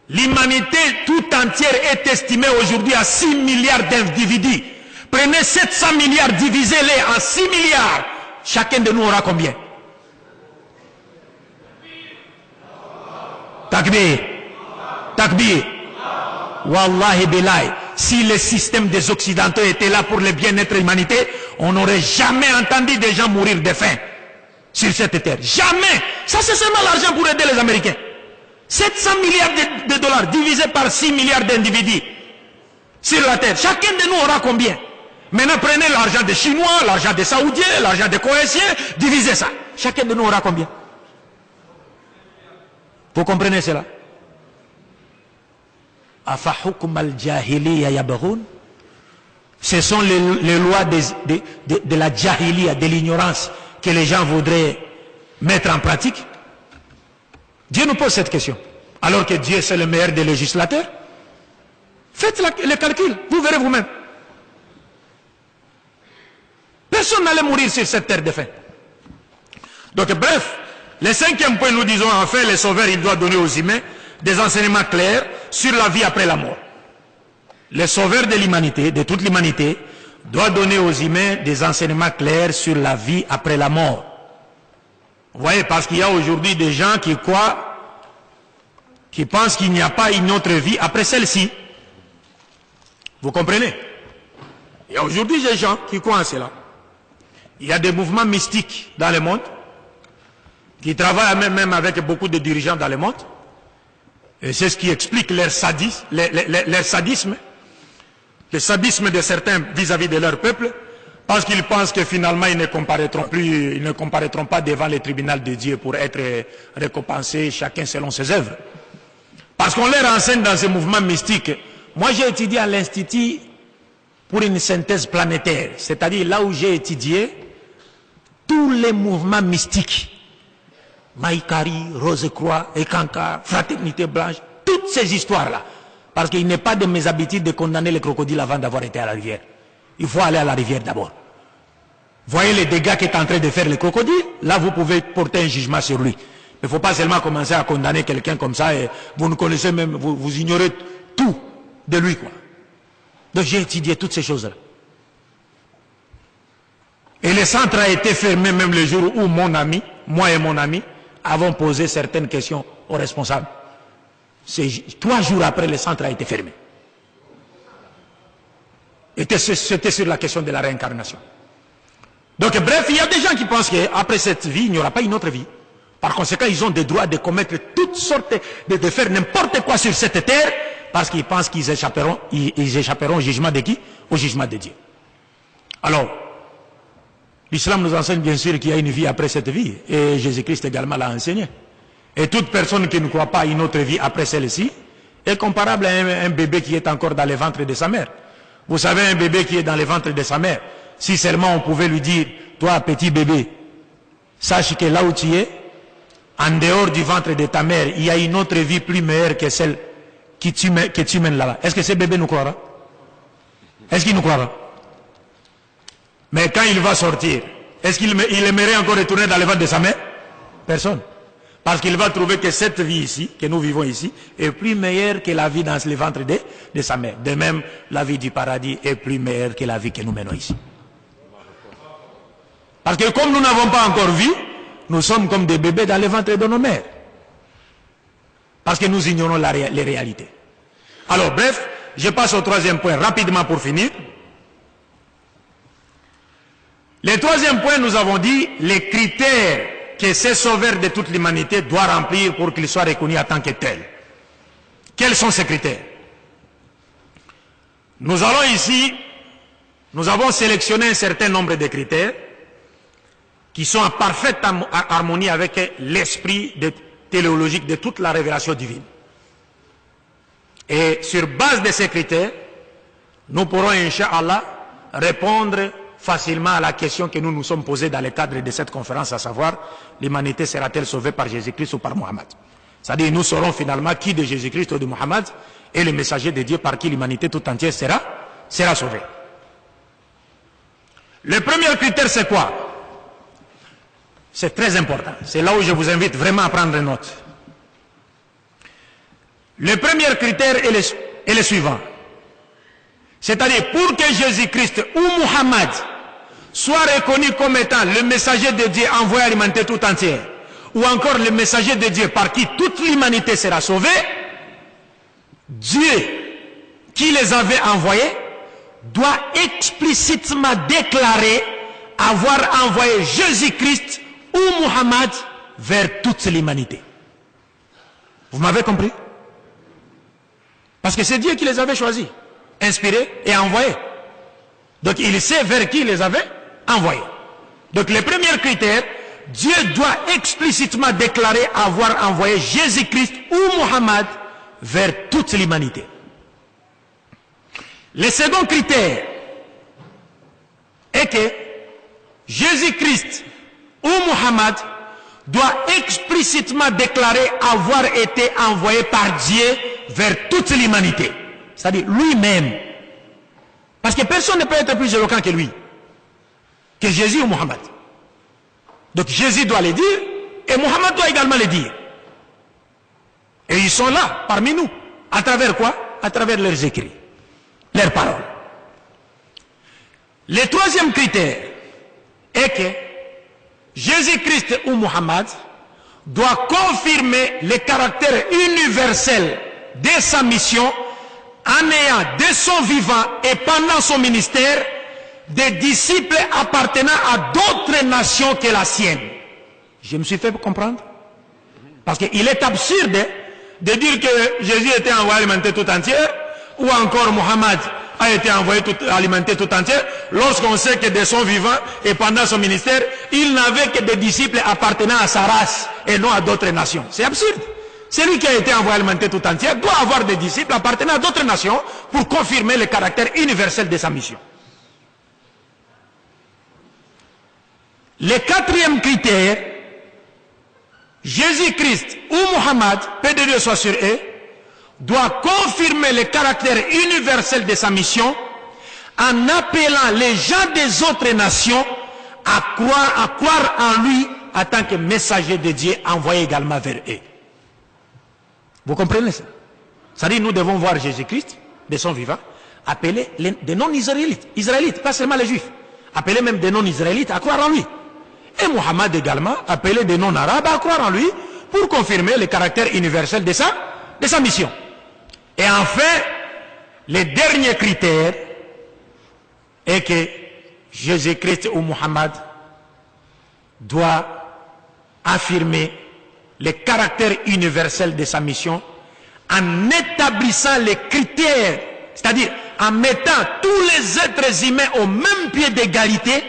l'humanité tout entière est estimée aujourd'hui à 6 milliards d'individus. Prenez 700 milliards, divisez-les en 6 milliards. Chacun de nous aura combien? Takbir. Takbir. Wallahi billahi. Si le système des Occidentaux était là pour le bien-être de l'humanité, on n'aurait jamais entendu des gens mourir de faim sur cette terre. Jamais. Ça, c'est seulement l'argent pour aider les Américains. 700 milliards de dollars divisés par 6 milliards d'individus sur la terre. Chacun de nous aura combien? Maintenant, prenez l'argent des Chinois, l'argent des Saoudiens, l'argent des Croatiens, divisez ça. Chacun de nous aura combien? Vous comprenez cela? Ce sont les lois de la jahiliya, de l'ignorance que les gens voudraient mettre en pratique. Dieu nous pose cette question. Alors que Dieu c'est le meilleur des législateurs. Faites le calcul, vous verrez vous-même. Personne n'allait mourir sur cette terre de faim. Donc bref, le cinquième point, nous disons en fait, le sauveur, il doit donner aux humains des enseignements clairs sur la vie après la mort. Le sauveur de l'humanité, de toute l'humanité, doit donner aux humains des enseignements clairs sur la vie après la mort. Vous voyez, parce qu'il y a aujourd'hui des gens qui croient, qui pensent qu'il n'y a pas une autre vie après celle-ci. Vous comprenez? Il y a aujourd'hui des gens qui croient en cela. Il y a des mouvements mystiques dans le monde, qui travaillent même avec beaucoup de dirigeants dans le monde. Et c'est ce qui explique leur sadisme, le sadisme de certains vis-à-vis de leur peuple, parce qu'ils pensent que finalement ils ne comparaîtront pas devant les tribunaux de Dieu pour être récompensés chacun selon ses œuvres. Parce qu'on leur enseigne dans ces mouvements mystiques. Moi j'ai étudié à l'Institut pour une synthèse planétaire, c'est-à-dire là où j'ai étudié tous les mouvements mystiques. Maïkari, Rose-Croix, Ekanka, Fraternité Blanche, toutes ces histoires-là. Parce qu'il n'est pas de mes habitudes de condamner les crocodiles avant d'avoir été à la rivière. Il faut aller à la rivière d'abord. Voyez les dégâts qu'est en train de faire le crocodile, là vous pouvez porter un jugement sur lui. Il ne faut pas seulement commencer à condamner quelqu'un comme ça et vous ne connaissez même, vous ignorez tout de lui, quoi. Donc j'ai étudié toutes ces choses-là. Et le centre a été fermé même le jour où mon ami, moi et mon ami, avons posé certaines questions aux responsables. 3 jours après, le centre a été fermé. C'était sur la question de la réincarnation. Donc bref, il y a des gens qui pensent qu'après cette vie, il n'y aura pas une autre vie. Par conséquent, ils ont le droit de commettre toutes sortes, de faire n'importe quoi sur cette terre, parce qu'ils pensent qu'ils échapperont au jugement de qui? Au jugement de Dieu. Alors, l'islam nous enseigne bien sûr qu'il y a une vie après cette vie, et Jésus-Christ également l'a enseigné. Et toute personne qui ne croit pas à une autre vie après celle-ci est comparable à un bébé qui est encore dans le ventre de sa mère. Vous savez, un bébé qui est dans le ventre de sa mère, si seulement on pouvait lui dire, toi petit bébé, sache que là où tu es, en dehors du ventre de ta mère, il y a une autre vie plus meilleure que celle que tu mènes là-bas. Est-ce que ce bébé nous croira? Est-ce qu'il nous croira? Mais quand il va sortir, est-ce qu'il aimerait encore retourner dans le ventre de sa mère? Personne. Parce qu'il va trouver que cette vie ici, que nous vivons ici, est plus meilleure que la vie dans le ventre de sa mère. De même, la vie du paradis est plus meilleure que la vie que nous menons ici. Parce que comme nous n'avons pas encore vu, nous sommes comme des bébés dans le ventre de nos mères. Parce que nous ignorons les réalités. Alors bref, je passe au troisième point rapidement pour finir. Le troisième point, nous avons dit les critères que ce sauveur de toute l'humanité doit remplir pour qu'il soit reconnu en tant que tel. Quels sont ces critères? Nous allons ici, nous avons sélectionné un certain nombre de critères qui sont en parfaite harmonie avec l'esprit téléologique de toute la révélation divine. Et sur base de ces critères, nous pourrons, Inch'Allah, répondre facilement à la question que nous nous sommes posée dans le cadre de cette conférence, à savoir, l'humanité sera-t-elle sauvée par Jésus-Christ ou par Mohammed? C'est-à-dire, nous saurons finalement qui de Jésus-Christ ou de Mohammed est le messager de Dieu par qui l'humanité tout entière sera sauvée. Le premier critère, c'est quoi? C'est très important. C'est là où je vous invite vraiment à prendre note. Le premier critère est le suivant. C'est-à-dire, pour que Jésus-Christ ou Mohammed soit reconnu comme étant le messager de Dieu envoyé à l'humanité tout entière, ou encore le messager de Dieu par qui toute l'humanité sera sauvée, Dieu qui les avait envoyés doit explicitement déclarer avoir envoyé Jésus-Christ ou Mohammed vers toute l'humanité. Vous m'avez compris? Parce que c'est Dieu qui les avait choisis, inspirés et envoyés. Donc il sait vers qui il les avait envoyés. Donc le premier critère, Dieu doit explicitement déclarer avoir envoyé Jésus-Christ ou Mohammed vers toute l'humanité. Le second critère est que Jésus-Christ ou Mohammed doit explicitement déclarer avoir été envoyé par Dieu vers toute l'humanité. C'est-à-dire lui-même. Parce que personne ne peut être plus éloquent que lui, que Jésus ou Mohammed. Donc Jésus doit le dire et Mohammed doit également le dire. Et ils sont là, parmi nous. À travers quoi? À travers leurs écrits, leurs paroles. Le troisième critère est que Jésus-Christ ou Mohammed doit confirmer le caractère universel de sa mission en ayant de son vivant et pendant son ministère des disciples appartenant à d'autres nations que la sienne. Je me suis fait comprendre? Parce qu'il est absurde de dire que Jésus était envoyé à l'humanité tout entière, ou encore Mohammed a été envoyé à l'humanité tout entière, lorsqu'on sait que de son vivant et pendant son ministère, il n'avait que des disciples appartenant à sa race et non à d'autres nations. C'est absurde. Celui qui a été envoyé à l'humanité tout entière doit avoir des disciples appartenant à d'autres nations pour confirmer le caractère universel de sa mission. Le quatrième critère, Jésus-Christ ou Mohammed, paix de Dieu soit sur eux, doit confirmer le caractère universel de sa mission en appelant les gens des autres nations à croire en lui en tant que messager de Dieu envoyé également vers eux. Vous comprenez ça? C'est-à-dire nous devons voir Jésus-Christ, de son vivant, appeler des non-israélites, pas seulement les juifs, appeler même des non-israélites à croire en lui. Et Mohammed également, appeler des non-arabes à croire en lui pour confirmer le caractère universel de sa mission. Et enfin, le dernier critère est que Jésus-Christ ou Mohammed doit affirmer le caractère universel de sa mission en établissant les critères, c'est-à-dire en mettant tous les êtres humains au même pied d'égalité,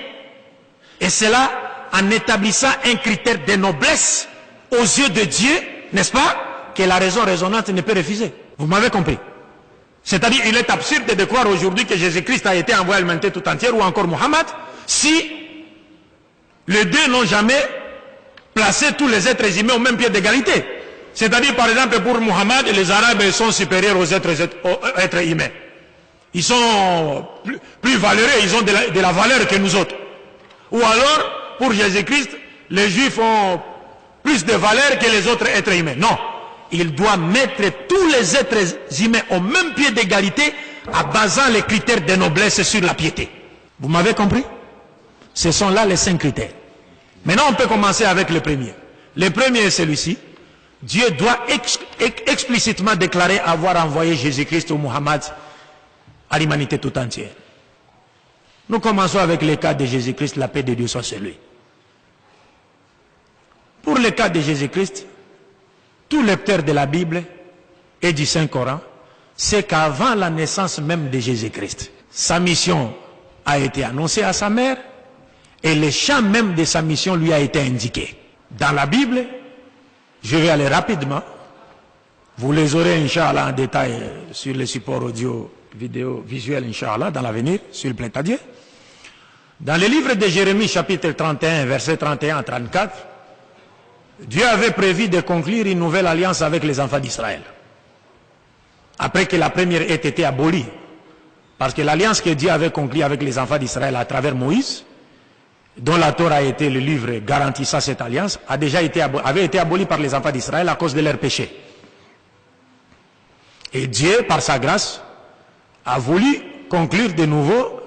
et cela en établissant un critère de noblesse aux yeux de Dieu, n'est-ce pas, que la raison raisonnante ne peut refuser. Vous m'avez compris? C'est-à-dire, il est absurde de croire aujourd'hui que Jésus-Christ a été envoyé à l'humanité tout entière, ou encore Mohammed, si les deux n'ont jamais placé tous les êtres humains au même pied d'égalité. C'est-à-dire, par exemple, pour Mohammed, les Arabes sont supérieurs aux êtres humains. Ils sont plus valeureux, ils ont de la valeur que nous autres. Ou alors, pour Jésus-Christ, les Juifs ont plus de valeur que les autres êtres humains. Non. Il doit mettre tous les êtres humains au même pied d'égalité en basant les critères de noblesse sur la piété. Vous m'avez compris? Ce sont là les 5 critères. Maintenant, on peut commencer avec le premier. Le premier est celui-ci. Dieu doit explicitement déclarer avoir envoyé Jésus-Christ ou Muhammad à l'humanité tout entière. Nous commençons avec le cas de Jésus-Christ, la paix de Dieu soit sur lui. Pour le cas de Jésus-Christ, tout lecteur de la Bible et du Saint-Coran sait qu'avant la naissance même de Jésus-Christ, sa mission a été annoncée à sa mère et le champ même de sa mission lui a été indiqué. Dans la Bible, je vais aller rapidement, vous les aurez Inch'Allah en détail sur les supports audio, vidéo, visuels Inch'Allah dans l'avenir, sur le plein à Dieu. Dans le livre de Jérémie chapitre 31, versets 31 à 34, Dieu avait prévu de conclure une nouvelle alliance avec les enfants d'Israël. Après que la première ait été abolie. Parce que l'alliance que Dieu avait conclue avec les enfants d'Israël à travers Moïse, dont la Torah a été le livre garantissant cette alliance, avait été abolie par les enfants d'Israël à cause de leurs péchés. Et Dieu, par sa grâce, a voulu conclure de nouveau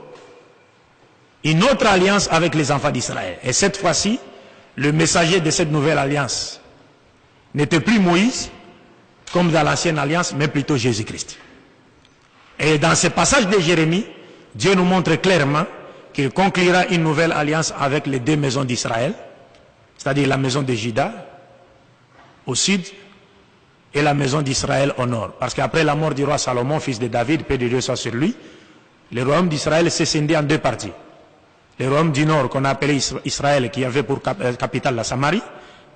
une autre alliance avec les enfants d'Israël. Et cette fois-ci, le messager de cette nouvelle alliance n'était plus Moïse, comme dans l'ancienne alliance, mais plutôt Jésus-Christ. Et dans ce passage de Jérémie, Dieu nous montre clairement qu'il conclura une nouvelle alliance avec les 2 maisons d'Israël, c'est-à-dire la maison de Juda au sud et la maison d'Israël au nord. Parce qu'après la mort du roi Salomon, fils de David, paix de Dieu soit sur lui, le royaume d'Israël s'est scindé en 2 parties. Le royaume du nord qu'on a appelé Israël, qui avait pour capitale la Samarie,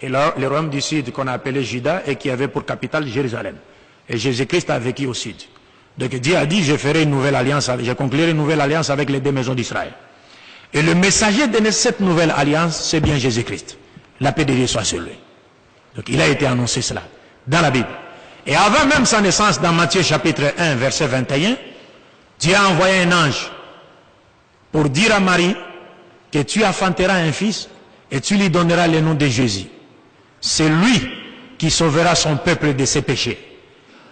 et le royaume du sud qu'on a appelé Juda et qui avait pour capitale Jérusalem. Et Jésus-Christ a vécu au sud. Donc Dieu a dit, je ferai une nouvelle alliance, je conclurai une nouvelle alliance avec les 2 maisons d'Israël. Et le messager de cette nouvelle alliance, c'est bien Jésus-Christ. La paix de Dieu soit sur lui. Donc il a été annoncé cela dans la Bible. Et avant même sa naissance, dans Matthieu chapitre 1, verset 21, Dieu a envoyé un ange pour dire à Marie que tu enfanteras un fils et tu lui donneras le nom de Jésus. C'est lui qui sauvera son peuple de ses péchés.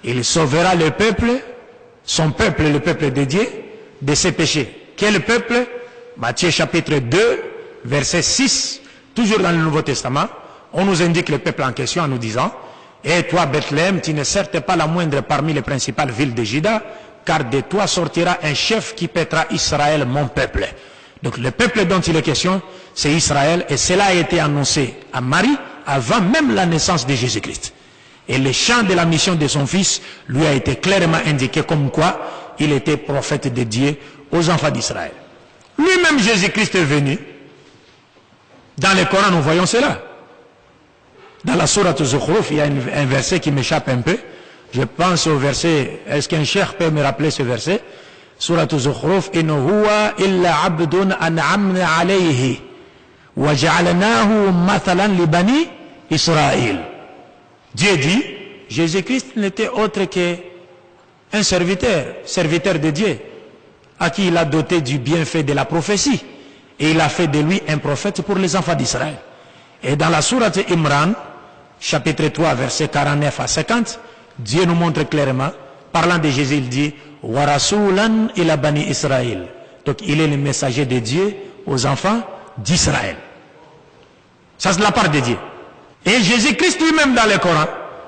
Il sauvera le peuple, son peuple, le peuple de Dieu, de ses péchés. Quel peuple? Matthieu chapitre 2, verset 6, toujours dans le Nouveau Testament, on nous indique le peuple en question en nous disant, et toi Bethléem, tu n'es certes pas la moindre parmi les principales villes de Juda, car de toi sortira un chef qui paîtra Israël, mon peuple. Donc le peuple dont il est question, c'est Israël, et cela a été annoncé à Marie avant même la naissance de Jésus-Christ. Et le champ de la mission de son fils lui a été clairement indiqué comme quoi il était prophète de Dieu aux enfants d'Israël. Lui-même Jésus-Christ est venu. Dans le Coran, nous voyons cela. Dans la sourate Zukhruf, il y a un verset qui m'échappe un peu. Je pense au verset, est-ce qu'un cheikh peut me rappeler ce verset? Sourate Zukhruf, in huwa illa abdun an'amna alayhi wa ja'alnahu mathalan li bani Israël. Dieu dit, Jésus-Christ n'était autre qu'un serviteur de Dieu, à qui il a doté du bienfait de la prophétie, et il a fait de lui un prophète pour les enfants d'Israël. Et dans la sourate Imran, chapitre 3, versets 49 à 50, Dieu nous montre clairement, parlant de Jésus, il dit, wa rasulan ila bani Israël. Donc il est le messager de Dieu aux enfants d'Israël. Ça c'est de la part de Dieu. Et Jésus-Christ lui-même dans le Coran,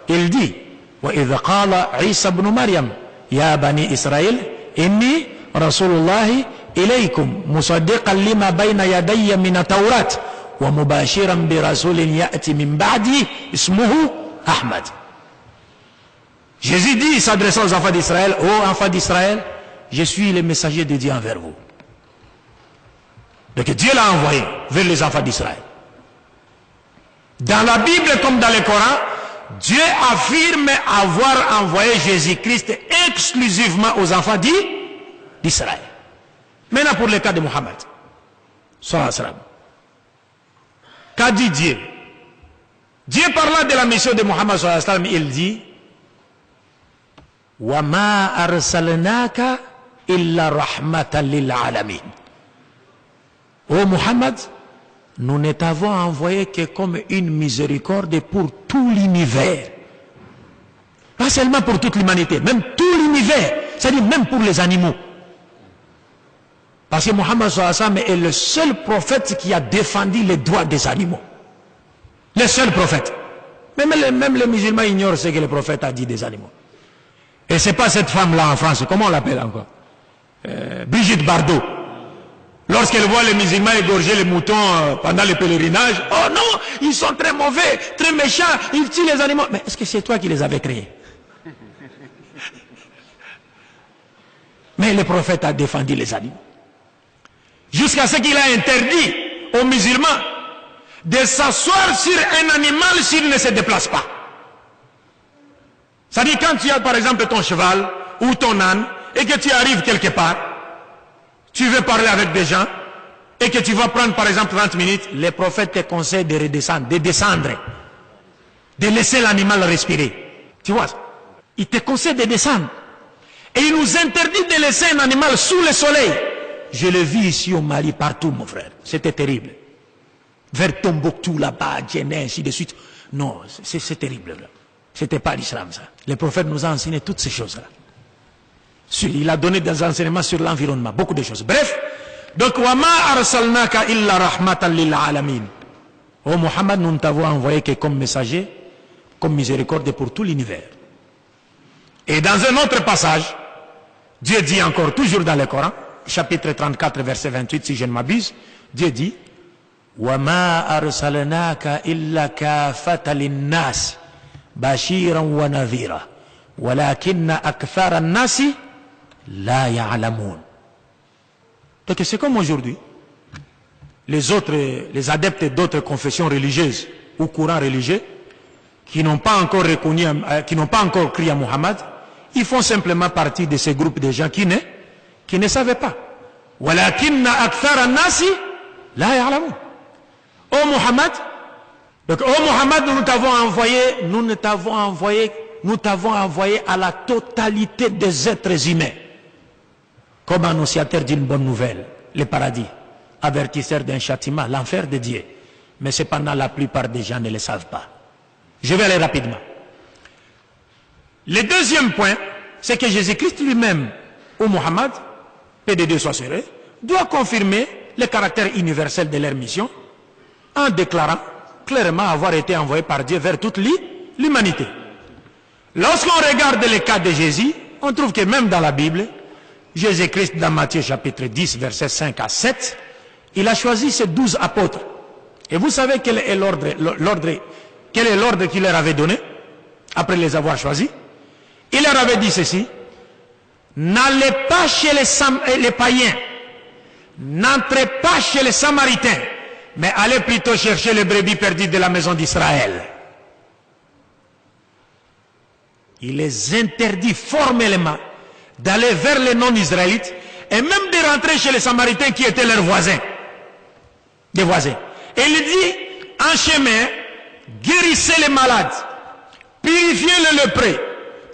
il dit, wa idha qala Isa ibn Maryam, ya bani Israël, inni rasulullahi ilaykum, musaddiqan lima bayna yadayya min at-tawrat, wa mubashiran bi rasulin ya'ti min ba'di, ismuhu Ahmad. Jésus dit, s'adressant aux enfants d'Israël, ô enfants d'Israël, je suis le messager de Dieu envers vous. Donc Dieu l'a envoyé vers les enfants d'Israël. Dans la Bible comme dans le Coran, Dieu affirme avoir envoyé Jésus-Christ exclusivement aux enfants d'Israël. Maintenant pour le cas de Mohammed, qu'a dit Dieu? Dieu parlant de la mission de Mohammed, il dit, wa ma arsalnaka illa rahmatan lil alamin. Ô Mohammed, nous ne t'avons envoyé que comme une miséricorde pour tout l'univers. Pas seulement pour toute l'humanité, même tout l'univers, c'est-à-dire même pour les animaux. Parce que Mohammed sallallahu alayhi wa sallam est le seul prophète qui a défendu les droits des animaux. Le seul prophète. Même les musulmans ignorent ce que le prophète a dit des animaux. Et c'est pas cette femme-là en France, comment on l'appelle encore, Brigitte Bardot. Lorsqu'elle voit les musulmans égorger les moutons pendant le pèlerinage, oh non, ils sont très mauvais, très méchants, ils tuent les animaux. Mais est-ce que c'est toi qui les avais créés? Mais le prophète a défendu les animaux. Jusqu'à ce qu'il a interdit aux musulmans de s'asseoir sur un animal s'il ne se déplace pas. C'est-à-dire quand tu as par exemple ton cheval ou ton âne et que tu arrives quelque part, tu veux parler avec des gens et que tu vas prendre par exemple 30 minutes, les prophètes te conseillent de redescendre, de descendre, de laisser l'animal respirer. Tu vois ça? Il te conseille de descendre. Et il nous interdit de laisser un animal sous le soleil. Je le vis ici au Mali, partout mon frère. C'était terrible. Vers Tombouctou, là-bas, Djenné, ainsi de suite. Non, c'est terrible. C'était pas l'islam ça. Le prophète nous a enseigné toutes ces choses-là. Il a donné des enseignements sur l'environnement, beaucoup de choses. Bref, donc wama arsalnaka illa rahmatan lil alamin. Oh Muhammad, nous ne t'avons envoyé que comme messager, comme miséricorde pour tout l'univers. Et dans un autre passage, Dieu dit encore, toujours dans le Coran, chapitre 34, verset 28, si je ne m'abuse, Dieu dit wama arsalnaka illa kafatan linnas bashiran wa nadhira walakinna akthara an-nasi la ya'lamun. Donc c'est comme aujourd'hui. Les adeptes d'autres confessions religieuses ou courants religieux qui n'ont pas encore reconnu, qui n'ont pas encore crié à Muhammad, ils font simplement partie de ces groupes de gens qui ne savaient pas. Walakinna akthara an-nasi la ya'lamun. Oh Muhammad, donc oh Muhammad, nous t'avons envoyé à la totalité des êtres humains comme annonciateur d'une bonne nouvelle, le paradis, avertisseur d'un châtiment, l'enfer de Dieu. Mais cependant, la plupart des gens ne le savent pas. Je vais aller rapidement. Le deuxième point, c'est que Jésus-Christ lui-même, ou Muhammad, paix de Dieu soit sur eux, doit confirmer le caractère universel de leur mission en déclarant clairement avoir été envoyé par Dieu vers toute l'humanité. Lorsqu'on regarde le cas de Jésus, on trouve que même dans la Bible, Jésus-Christ, dans Matthieu chapitre 10, versets 5 à 7, il a choisi ses 12 apôtres. Et vous savez quel est l'ordre qu'il leur avait donné après les avoir choisis? Il leur avait dit ceci: n'allez pas chez les païens, n'entrez pas chez les Samaritains, mais allez plutôt chercher les brebis perdues de la maison d'Israël. Il les interdit formellement d'aller vers les non-israélites et même de rentrer chez les Samaritains qui étaient leurs voisins, des voisins. Et il dit, en chemin, guérissez les malades, purifiez les lépreux,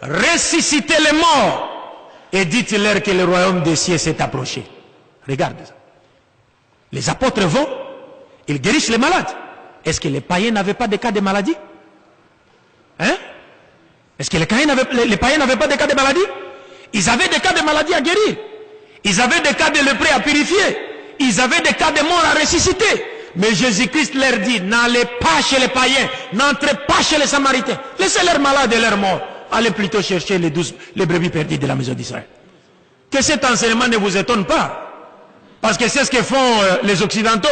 ressuscitez les morts et dites-leur que le royaume des cieux s'est approché. Regarde ça. Les apôtres vont, ils guérissent les malades. Est-ce que les païens n'avaient pas de cas de maladie? Hein? Est-ce que les païens n'avaient pas de cas de maladie? Ils avaient des cas de maladie à guérir. Ils avaient des cas de lépreux à purifier. Ils avaient des cas de morts à ressusciter. Mais Jésus-Christ leur dit, n'allez pas chez les païens, n'entrez pas chez les Samaritains. Laissez leurs malades et leurs morts. Allez plutôt chercher les brebis perdues de la maison d'Israël. Que cet enseignement ne vous étonne pas. Parce que c'est ce que font les Occidentaux.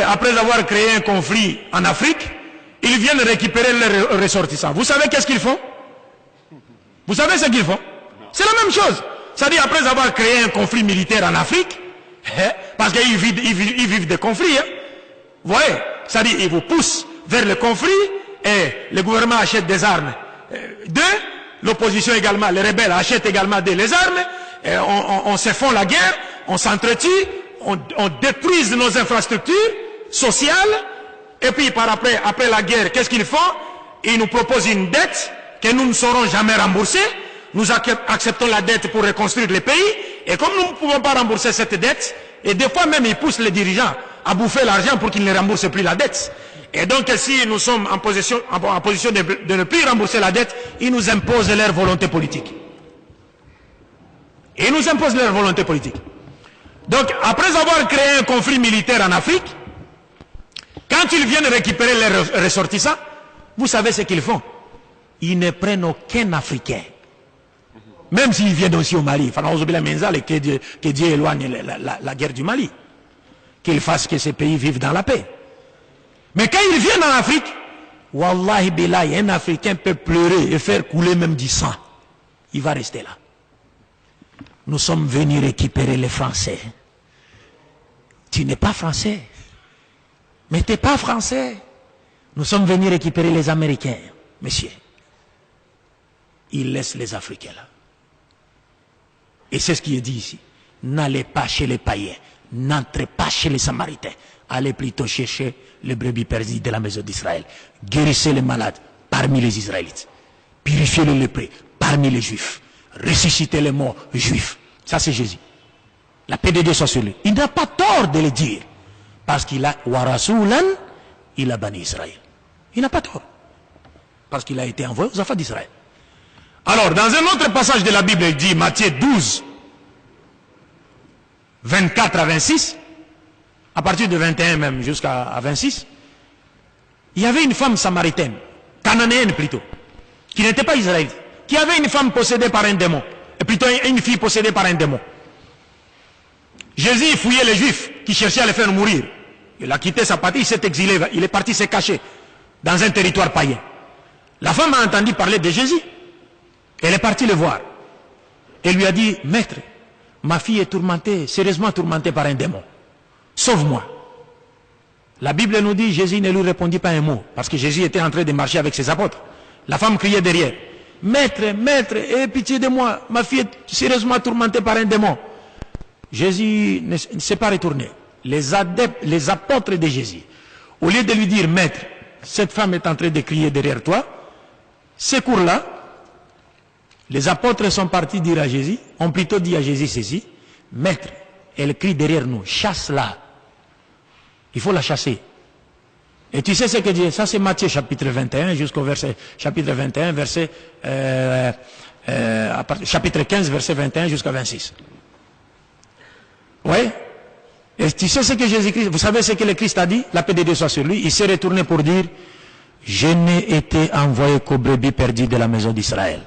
Après avoir créé un conflit en Afrique, ils viennent récupérer leurs ressortissants. Vous savez qu'est-ce qu'ils font? Vous savez ce qu'ils font? C'est la même chose. C'est-à-dire après avoir créé un conflit militaire en Afrique, parce qu'ils vivent des conflits, vous voyez, c'est-à-dire ils vous poussent vers le conflit et le gouvernement achète des armes l'opposition également, les rebelles achètent également les armes, et on se font la guerre, on s'entretue, on détruise nos infrastructures sociales, et puis après la guerre, qu'est-ce qu'ils font? Ils nous proposent une dette que nous ne saurons jamais rembourser. Nous acceptons la dette pour reconstruire les pays, et comme nous ne pouvons pas rembourser cette dette, et des fois même ils poussent les dirigeants à bouffer l'argent pour qu'il ne rembourse plus la dette. Et donc si nous sommes en position de ne plus rembourser la dette, ils nous imposent leur volonté politique. Ils nous imposent leur volonté politique. Donc après avoir créé un conflit militaire en Afrique, quand ils viennent récupérer les ressortissants, vous savez ce qu'ils font? Ils ne prennent aucun Africain. Même s'ils viennent aussi au Mali. Que Dieu éloigne la guerre du Mali. Qu'il fasse que ces pays vivent dans la paix. Mais quand ils viennent en Afrique, Wallahi Billahi, un Africain peut pleurer et faire couler même du sang. Il va rester là. Nous sommes venus récupérer les Français. Tu n'es pas français. Mais tu n'es pas français. Nous sommes venus récupérer les Américains. Messieurs, ils laissent les Africains là. Et c'est ce qui est dit ici. N'allez pas chez les païens. N'entrez pas chez les Samaritains. Allez plutôt chercher les brebis perdues de la maison d'Israël. Guérissez les malades parmi les Israélites. Purifiez les lépreux parmi les Juifs. Ressuscitez les morts juifs. Ça c'est Jésus. La paix de Dieu soit sur lui. Il n'a pas tort de le dire. Parce qu'il a Warasulan, il a banni Israël. Il n'a pas tort. Parce qu'il a été envoyé aux enfants d'Israël. Alors, dans un autre passage de la Bible, il dit, Matthieu 12, 24 à 26, à partir de 21 même jusqu'à 26, il y avait une femme samaritaine, cananéenne plutôt, qui n'était pas israélite, qui avait une femme possédée par un démon, et plutôt une fille possédée par un démon. Jésus fouillait les Juifs qui cherchaient à les faire mourir. Il a quitté sa patrie, il s'est exilé, il est parti se cacher dans un territoire païen. La femme a entendu parler de Jésus. Elle est partie le voir. Elle lui a dit, maître, ma fille est tourmentée, sérieusement tourmentée par un démon. Sauve-moi. La Bible nous dit, Jésus ne lui répondit pas un mot, parce que Jésus était en train de marcher avec ses apôtres. La femme criait derrière, maître, maître, aie pitié de moi, ma fille est sérieusement tourmentée par un démon. Jésus ne s'est pas retourné. Les apôtres de Jésus, au lieu de lui dire, maître, cette femme est en train de crier derrière toi, secours-la. Les apôtres sont partis dire à Jésus, ont plutôt dit à Jésus ceci, maître, elle crie derrière nous, chasse-la. Il faut la chasser. Et tu sais ce que dit, ça c'est Matthieu chapitre 21 jusqu'au verset, chapitre 21, verset, chapitre 15, verset 21 jusqu'à 26. Oui. Et tu sais ce que Jésus-Christ, vous savez ce que le Christ a dit, la paix de Dieu soit sur lui, il s'est retourné pour dire, je n'ai été envoyé qu'aux brebis perdues de la maison d'Israël.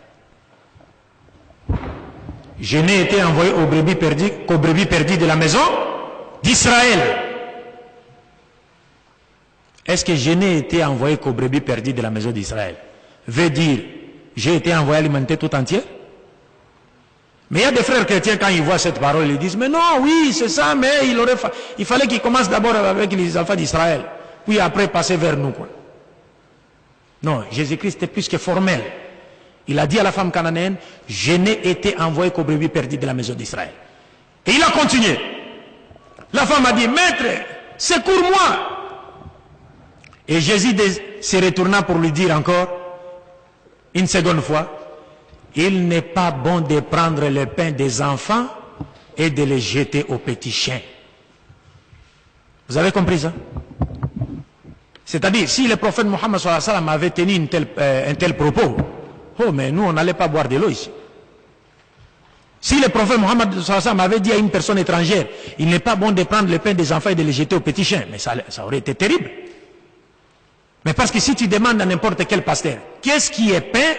Je n'ai été envoyé qu'aux brebis perdues de la maison d'Israël. Est-ce que je n'ai été envoyé qu'aux brebis perdues de la maison d'Israël veut dire, j'ai été envoyé alimenter tout entier? Mais il y a des frères chrétiens, quand ils voient cette parole, ils disent, mais non, oui, c'est ça, mais il fallait qu'ils commencent d'abord avec les enfants d'Israël, puis après passer vers nous, quoi. Non, Jésus-Christ est plus que formel. Il a dit à la femme cananéenne, je n'ai été envoyé qu'aux brebis perdues de la maison d'Israël. Et il a continué. La femme a dit, maître, secours-moi. Et Jésus se retourna pour lui dire encore, une seconde fois, il n'est pas bon de prendre le pain des enfants et de les jeter aux petits chiens. Vous avez compris ça? C'est-à-dire, si le prophète Mohammed sallallahu alayhi wa sallam avait tenu un tel propos, oh, mais nous, on n'allait pas boire de l'eau ici. Si le prophète Mohammed sallallahu alayhi wa sallam avait dit à une personne étrangère, il n'est pas bon de prendre le pain des enfants et de les jeter aux petits chiens, mais ça aurait été terrible. Mais parce que si tu demandes à n'importe quel pasteur, qu'est-ce qui est pain,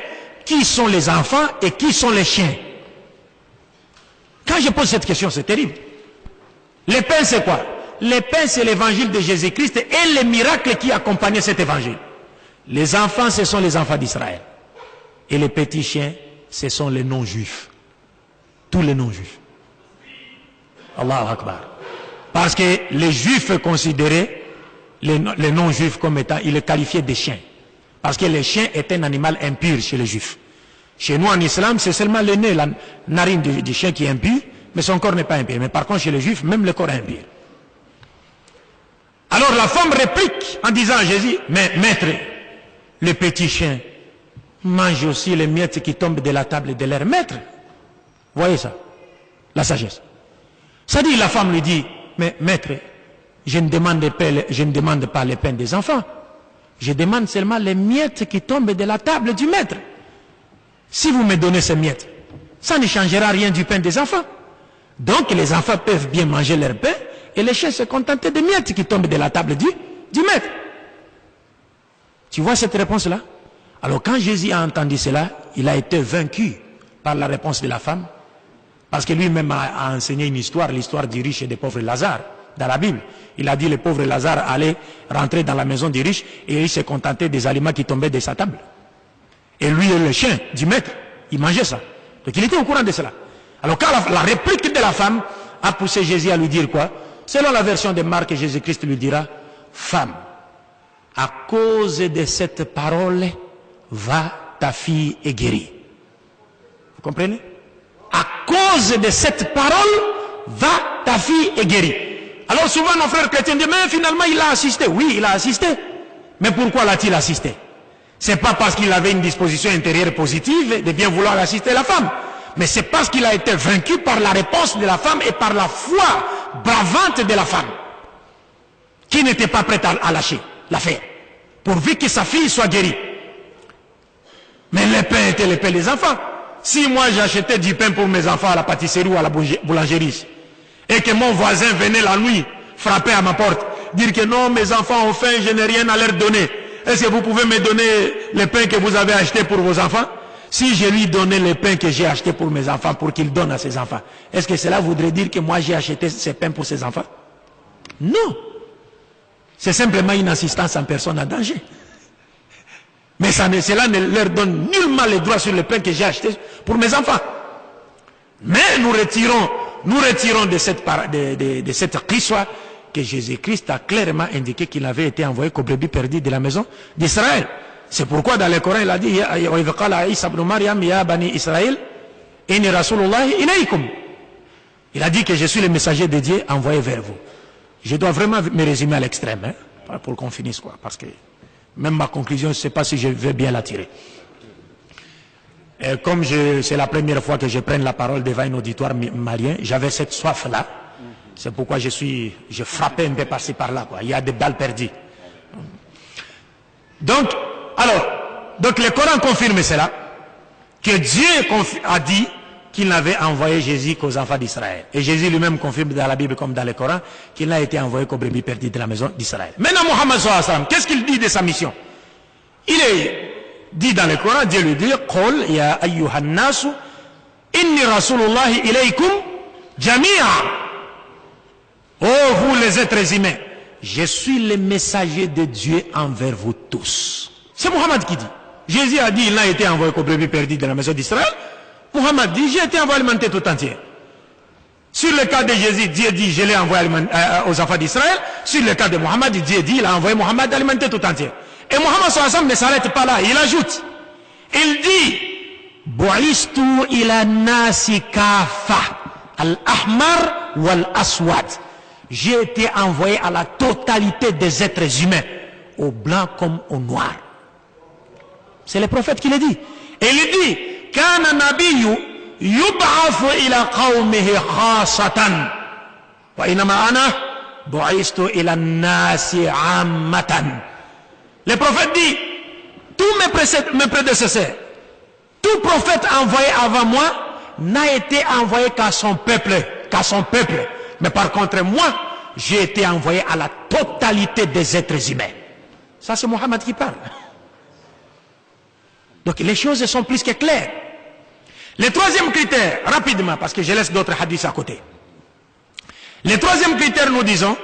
qui sont les enfants et qui sont les chiens? Quand je pose cette question, c'est terrible. Le pain, c'est quoi? Le pain, c'est l'évangile de Jésus-Christ et les miracles qui accompagnaient cet évangile. Les enfants, ce sont les enfants d'Israël. Et les petits chiens, ce sont les non-juifs. Tous les non-juifs. Allahu Akbar. Parce que les juifs considéraient les non-juifs comme étant, ils les qualifiaient de chiens. Parce que le chien est un animal impur chez les juifs. Chez nous en islam, c'est seulement le nez, la narine du chien qui est impur, mais son corps n'est pas impur. Mais par contre, chez les juifs, même le corps est impur. Alors la femme réplique en disant à Jésus, mais maître, le petit chien mange aussi les miettes qui tombent de la table de leur maître. Voyez ça, la sagesse. Ça dit, la femme lui dit, mais maître, je ne demande pas les pains des enfants. Je demande seulement les miettes qui tombent de la table du maître. Si vous me donnez ces miettes, ça ne changera rien du pain des enfants. Donc les enfants peuvent bien manger leur pain et les chiens se contenter des miettes qui tombent de la table du maître. Tu vois cette réponse-là? Alors quand Jésus a entendu cela, il a été vaincu par la réponse de la femme, parce que lui-même a enseigné une histoire, l'histoire du riche et des pauvres Lazare, dans la Bible. Il a dit le pauvre Lazare allait rentrer dans la maison du riche et il se contentait des aliments qui tombaient de sa table. Et lui et le chien du maître, il mangeait ça. Donc il était au courant de cela. Alors quand la réplique de la femme a poussé Jésus à lui dire quoi? Selon la version de Marc, Jésus-Christ lui dira, femme, à cause de cette parole, va, ta fille est guérie. Vous comprenez? À cause de cette parole, va, ta fille est guérie. Alors souvent nos frères chrétiens disent, mais finalement il a assisté. Oui, il a assisté. Mais pourquoi l'a-t-il assisté? C'est pas parce qu'il avait une disposition intérieure positive de bien vouloir assister la femme. Mais c'est parce qu'il a été vaincu par la réponse de la femme et par la foi bravante de la femme, qui n'était pas prête à lâcher l'affaire, pourvu que sa fille soit guérie. Mais le pain était le pain des enfants. Si moi j'achetais du pain pour mes enfants à la pâtisserie ou à la boulangerie, et que mon voisin venait la nuit frapper à ma porte, dire que non, mes enfants ont faim, je n'ai rien à leur donner, est-ce que vous pouvez me donner le pain que vous avez acheté pour vos enfants? Si je lui donnais le pain que j'ai acheté pour mes enfants, pour qu'il donne à ses enfants, est-ce que cela voudrait dire que moi j'ai acheté ces pains pour ses enfants? Non. C'est simplement une assistance en personne en danger. Mais cela ne leur donne nullement le droit sur le pain que j'ai acheté pour mes enfants. Mais nous retirons de cette histoire que Jésus-Christ a clairement indiqué qu'il avait été envoyé comme brebis perdu de la maison d'Israël. C'est pourquoi dans le Coran il a dit, il a dit que je suis le messager de Dieu envoyé vers vous. Je dois vraiment me résumer à l'extrême, hein, pour qu'on finisse quoi, parce que même ma conclusion, je ne sais pas si je vais bien la tirer. Et comme c'est la première fois que je prenne la parole devant un auditoire malien, j'avais cette soif-là. C'est pourquoi je frappais un peu par-ci par-là, quoi. Il y a des balles perdues. Donc le Coran confirme cela, que Dieu a dit qu'il n'avait envoyé Jésus qu'aux enfants d'Israël. Et Jésus lui-même confirme dans la Bible comme dans le Coran qu'il n'a été envoyé qu'aux brebis perdues de la maison d'Israël. Maintenant, Mohammed sallallahu alayhi wa sallam, qu'est-ce qu'il dit de sa mission? Il est dit dans le Coran, Dieu lui dit, Qul ya ayyuhan nasu, inni rasulullahi ilaykum jami'a. Oh, vous les êtres humains, je suis le messager de Dieu envers vous tous. C'est Mohammed qui dit. Jésus a dit, il n'a été envoyé qu'aux brebis perdues de la maison d'Israël. Mohammed dit, j'ai été envoyé alimenter tout entier. Sur le cas de Jésus, Dieu dit, je l'ai envoyé aux enfants d'Israël. Sur le cas de Mohammed, Dieu dit, il a envoyé Mohammed alimenter tout entier. Et Mohammed sallallahu alayhi wa sallam ne s'arrête pas là, il ajoute, il dit, Bu'istu ila nasi kafa, al-ahmar wal-aswad. J'ai été envoyé à la totalité des êtres humains, au blanc comme au noir. C'est le prophète qui le dit. Et il dit, Kana nabiyyu yub'athu ila qawmihi khasatan. Wa inama ana bu'istu ila nasi ammatan. Le prophète dit, tous mes prédécesseurs, tout prophète envoyé avant moi n'a été envoyé qu'à son peuple. Mais par contre, moi, j'ai été envoyé à la totalité des êtres humains. Ça, c'est Mohammed qui parle. Donc, les choses sont plus que claires. Le troisième critère, rapidement, parce que je laisse d'autres hadiths à côté. Le troisième critère, nous disons,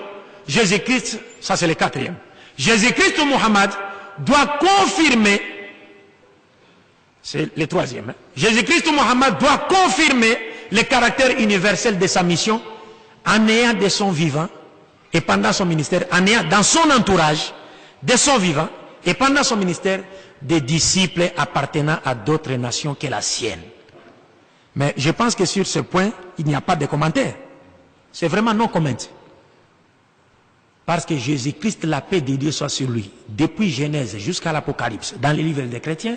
Jésus-Christ, ça c'est le quatrième. Jésus-Christ ou Mohammed doit confirmer, c'est le troisième, hein? Jésus-Christ ou Mohammed doit confirmer le caractère universel de sa mission en ayant de son vivant et pendant son ministère, en ayant dans son entourage de son vivant et pendant son ministère des disciples appartenant à d'autres nations que la sienne. Mais je pense que sur ce point, il n'y a pas de commentaire. C'est vraiment non comment. Parce que Jésus-Christ, la paix de Dieu soit sur lui. Depuis Genèse jusqu'à l'Apocalypse, dans les livres des chrétiens,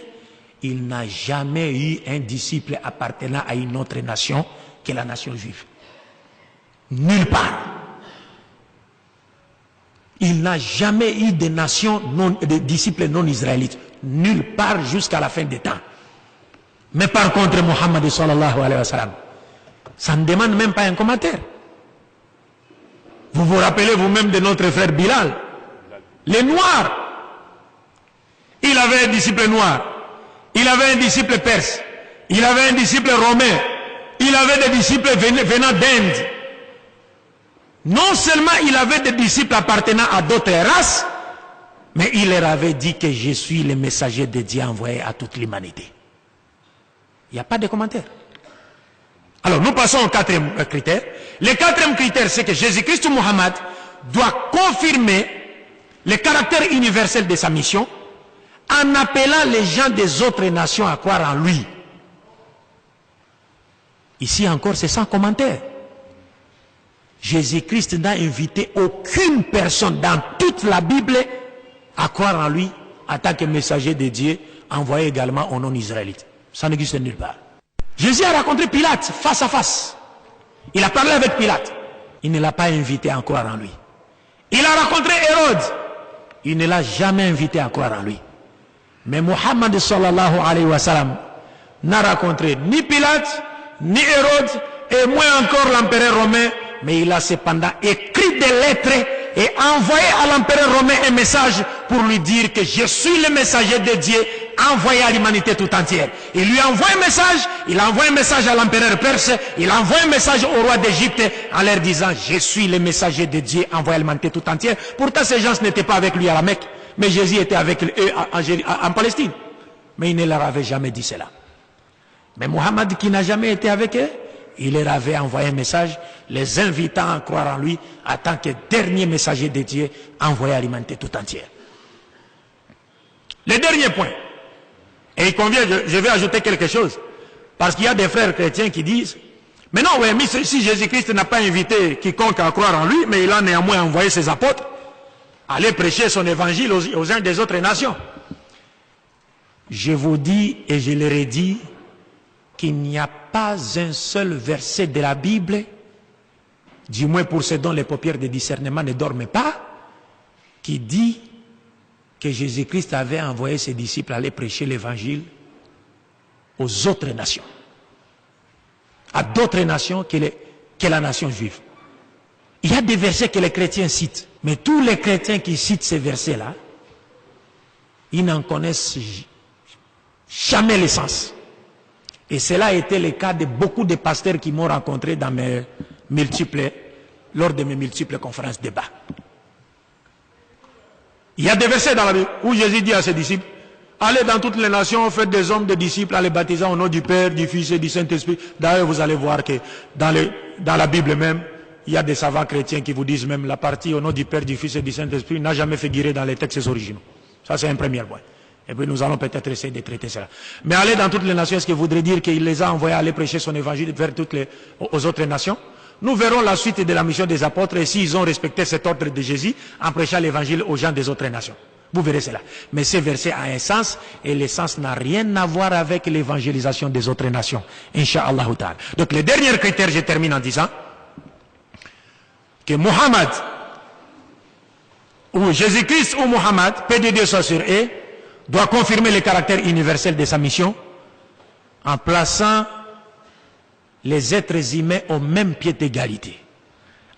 il n'a jamais eu un disciple appartenant à une autre nation que la nation juive. Nulle part. Il n'a jamais eu de de disciples non israélites. Nulle part jusqu'à la fin des temps. Mais par contre, Mohammed sallallahu alayhi wa sallam, ça ne demande même pas un commentaire. Vous vous rappelez vous-même de notre frère Bilal, les Noirs. Il avait un disciple noir, il avait un disciple perse, il avait un disciple romain, il avait des disciples venant d'Inde. Non seulement il avait des disciples appartenant à d'autres races, mais il leur avait dit que je suis le messager de Dieu envoyé à toute l'humanité. Il n'y a pas de commentaire. Alors nous passons au quatrième critère. Le quatrième critère, c'est que Jésus-Christ Mohammed doit confirmer le caractère universel de sa mission en appelant les gens des autres nations à croire en lui. Ici encore, c'est sans commentaire. Jésus-Christ n'a invité aucune personne dans toute la Bible à croire en lui en tant que messager de Dieu, envoyé également aux non-israélites. Ça n'existe nulle part. Jésus a rencontré Pilate face à face. Il a parlé avec Pilate. Il ne l'a pas invité à croire en lui. Il a rencontré Hérode. Il ne l'a jamais invité à croire en lui. Mais Muhammad sallallahu alayhi wa sallam n'a rencontré ni Pilate, ni Hérode, et moins encore l'empereur romain, mais il a cependant écrit des lettres et envoyé à l'empereur romain un message pour lui dire que je suis le messager de Dieu envoyé à l'humanité tout entière. Il lui envoie un message, il envoie un message à l'empereur perse, il envoie un message au roi d'Égypte en leur disant je suis le messager de Dieu envoyé à l'humanité tout entière. Pourtant ces gens n'étaient pas avec lui à la Mecque, mais Jésus était avec eux en Palestine. Mais il ne leur avait jamais dit cela. Mais Mohammed qui n'a jamais été avec eux, il leur avait envoyé un message, les invitant à croire en lui en tant que dernier messager de Dieu envoyé à l'humanité tout entière. Le dernier point, et il convient, je vais ajouter quelque chose, parce qu'il y a des frères chrétiens qui disent, mais non, ouais, mais si Jésus-Christ n'a pas invité quiconque à croire en lui, mais il a néanmoins envoyé ses apôtres, aller prêcher son évangile aux uns des autres nations. Je vous dis et je leur ai dit qu'il n'y a pas un seul verset de la Bible, du moins pour ceux dont les paupières de discernement ne dorment pas, qui dit que Jésus-Christ avait envoyé ses disciples aller prêcher l'évangile aux autres nations, à d'autres nations que la nation juive. Il y a des versets que les chrétiens citent, mais tous les chrétiens qui citent ces versets-là, ils n'en connaissent jamais le sens. Et cela a été le cas de beaucoup de pasteurs qui m'ont rencontré lors de mes multiples conférences débat. Il y a des versets dans la Bible où Jésus dit à ses disciples, allez dans toutes les nations, faites des hommes de disciples, en les baptisant au nom du Père, du Fils et du Saint-Esprit. D'ailleurs, vous allez voir que dans la Bible même, il y a des savants chrétiens qui vous disent même la partie au nom du Père, du Fils et du Saint-Esprit n'a jamais figuré dans les textes originaux. Ça, c'est un premier point. Et puis nous allons peut-être essayer de traiter cela. Mais aller dans toutes les nations, est-ce que voudrait dire qu'il les a envoyés à aller prêcher son évangile vers aux autres nations? Nous verrons la suite de la mission des apôtres et s'ils ont respecté cet ordre de Jésus en prêchant l'évangile aux gens des autres nations. Vous verrez cela. Mais ce verset a un sens et le sens n'a rien à voir avec l'évangélisation des autres nations. Inch'Allah ta'ala. Donc le dernier critère, je termine en disant que Mohammed, ou Jésus-Christ ou Mohammed, paix de Dieu soit sur eux, doit confirmer le caractère universel de sa mission en plaçant les êtres humains au même pied d'égalité,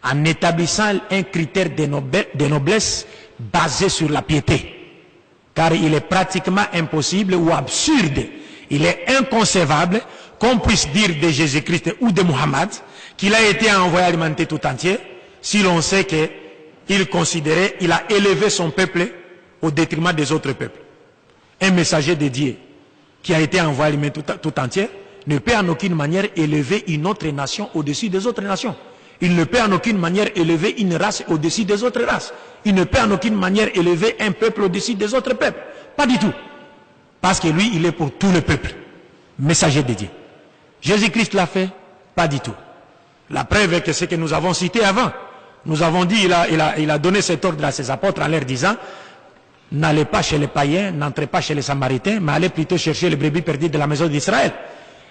en établissant un critère de noblesse basé sur la piété. Car il est pratiquement impossible ou absurde, il est inconcevable qu'on puisse dire de Jésus-Christ ou de Mohammed qu'il a été envoyé à l'humanité tout entière si l'on sait qu'il a élevé son peuple au détriment des autres peuples. Un messager de Dieu qui a été envoyé à l'humanité tout entière ne peut en aucune manière élever une autre nation au-dessus des autres nations. Il ne peut en aucune manière élever une race au-dessus des autres races. Il ne peut en aucune manière élever un peuple au-dessus des autres peuples. Pas du tout. Parce que lui, il est pour tout le peuple. Messager de Dieu. Jésus-Christ l'a fait? Pas du tout. La preuve est que ce que nous avons cité avant. Nous avons dit, il a donné cet ordre à ses apôtres en leur disant, n'allez pas chez les païens, n'entrez pas chez les samaritains, mais allez plutôt chercher les brebis perdues de la maison d'Israël.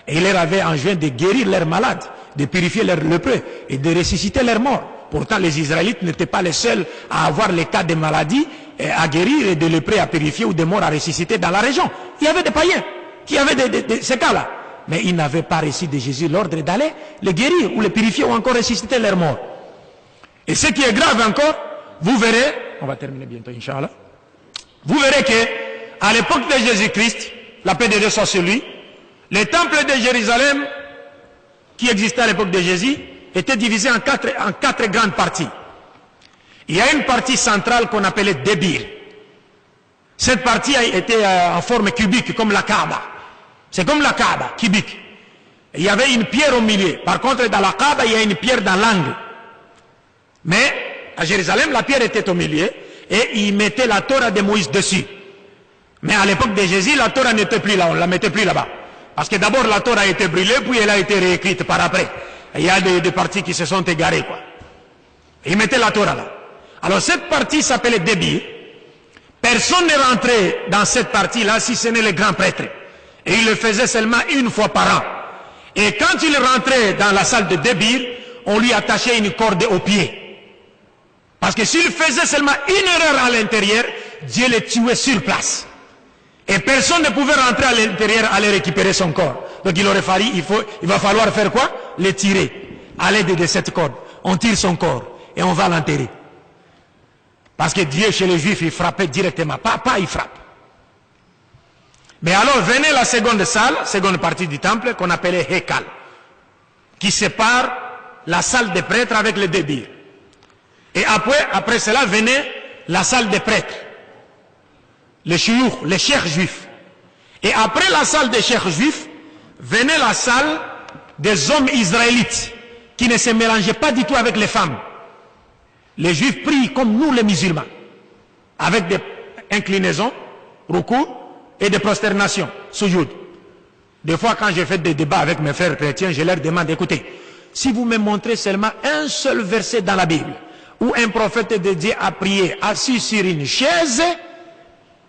Et il leur avait enjoint de guérir leurs malades, de purifier leurs lépreux et de ressusciter leurs morts. Pourtant, les Israélites n'étaient pas les seuls à avoir les cas de maladies à guérir et de lépreux à purifier ou de morts à ressusciter dans la région. Il y avait des païens qui avaient ces cas-là. Mais ils n'avaient pas reçu de Jésus l'ordre d'aller les guérir ou les purifier ou encore ressusciter leurs morts. Et ce qui est grave encore, vous verrez, on va terminer bientôt, Inch'Allah, vous verrez que à l'époque de Jésus-Christ, la paix de Dieu soit sur lui, le temple de Jérusalem, qui existait à l'époque de Jésus, était divisé en quatre grandes parties. Il y a une partie centrale qu'on appelait Débir. Cette partie a été en forme cubique, comme la Kaaba. C'est comme la Kaaba, cubique. Il y avait une pierre au milieu. Par contre, dans la Kaaba, il y a une pierre dans l'angle. Mais à Jérusalem, la pierre était au milieu et il mettait la Torah de Moïse dessus. Mais à l'époque de Jésus, la Torah n'était plus là, on ne la mettait plus là-bas. Parce que d'abord, la Torah a été brûlée, puis elle a été réécrite par après. Il y a des parties qui se sont égarées, quoi. Il mettait la Torah là. Alors cette partie s'appelait Débir. Personne n'est rentré dans cette partie-là si ce n'est les grands prêtres. Et il le faisait seulement une fois par an. Et quand il rentrait dans la salle de Débir, on lui attachait une corde au pied. Parce que s'il faisait seulement une erreur à l'intérieur, Dieu le tuait sur place. Et personne ne pouvait rentrer à l'intérieur aller récupérer son corps. Donc il va falloir faire quoi? Le tirer à l'aide de cette corde. On tire son corps et on va l'enterrer. Parce que Dieu, chez les Juifs, il frappait directement. Pas il frappe. Mais alors venait la seconde salle, seconde partie du temple, qu'on appelait Hekal, qui sépare la salle des prêtres avec le Débir. Et après cela venait la salle des prêtres, les chiours, les cheikhs juifs. Et après la salle des cheikhs juifs, venait la salle des hommes israélites, qui ne se mélangeaient pas du tout avec les femmes. Les juifs prient comme nous les musulmans, avec des inclinaisons, ruku, et des prosternations, sujoud. Des fois, quand j'ai fait des débats avec mes frères chrétiens, je leur demande, écoutez, si vous me montrez seulement un seul verset dans la Bible, où un prophète de Dieu a prié assis sur une chaise,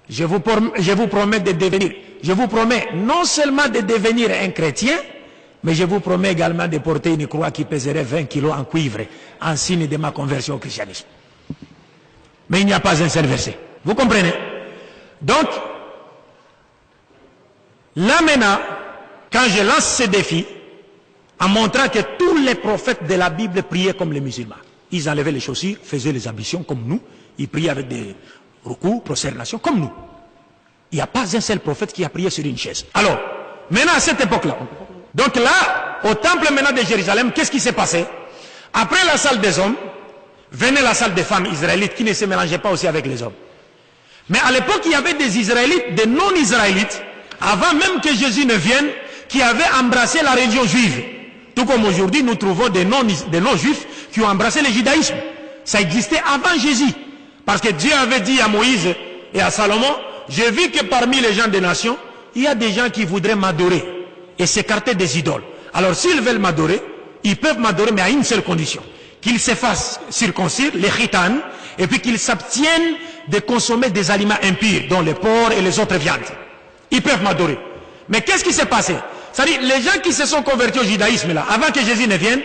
je vous promets de devenir, je vous promets non seulement de devenir un chrétien, mais je vous promets également de porter une croix qui pèserait 20 kilos en cuivre, en signe de ma conversion au christianisme. Mais il n'y a pas un seul verset. Vous comprenez? Donc, là maintenant, quand je lance ce défi, en montrant que tous les prophètes de la Bible priaient comme les musulmans. Ils enlevaient les chaussures, faisaient les ablutions comme nous, ils priaient avec des rukus, prosternations comme nous. Il n'y a pas un seul prophète qui a prié sur une chaise. Alors, maintenant à cette époque-là, donc là, au temple maintenant de Jérusalem, qu'est-ce qui s'est passé? Après la salle des hommes, venait la salle des femmes israélites qui ne se mélangeaient pas aussi avec les hommes. Mais à l'époque, il y avait des Israélites, des non-Israélites, avant même que Jésus ne vienne, qui avaient embrassé la religion juive. Tout comme aujourd'hui, nous trouvons des non-juifs qui ont embrassé le judaïsme. Ça existait avant Jésus. Parce que Dieu avait dit à Moïse et à Salomon, j'ai vu que parmi les gens des nations, il y a des gens qui voudraient m'adorer et s'écarter des idoles. Alors s'ils veulent m'adorer, ils peuvent m'adorer, mais à une seule condition. Qu'ils se fassent circoncire, les chitanes, et puis qu'ils s'abstiennent de consommer des aliments impurs, dont les porcs et les autres viandes. Ils peuvent m'adorer. Mais qu'est-ce qui s'est passé? C'est-à-dire, les gens qui se sont convertis au judaïsme, là, avant que Jésus ne vienne,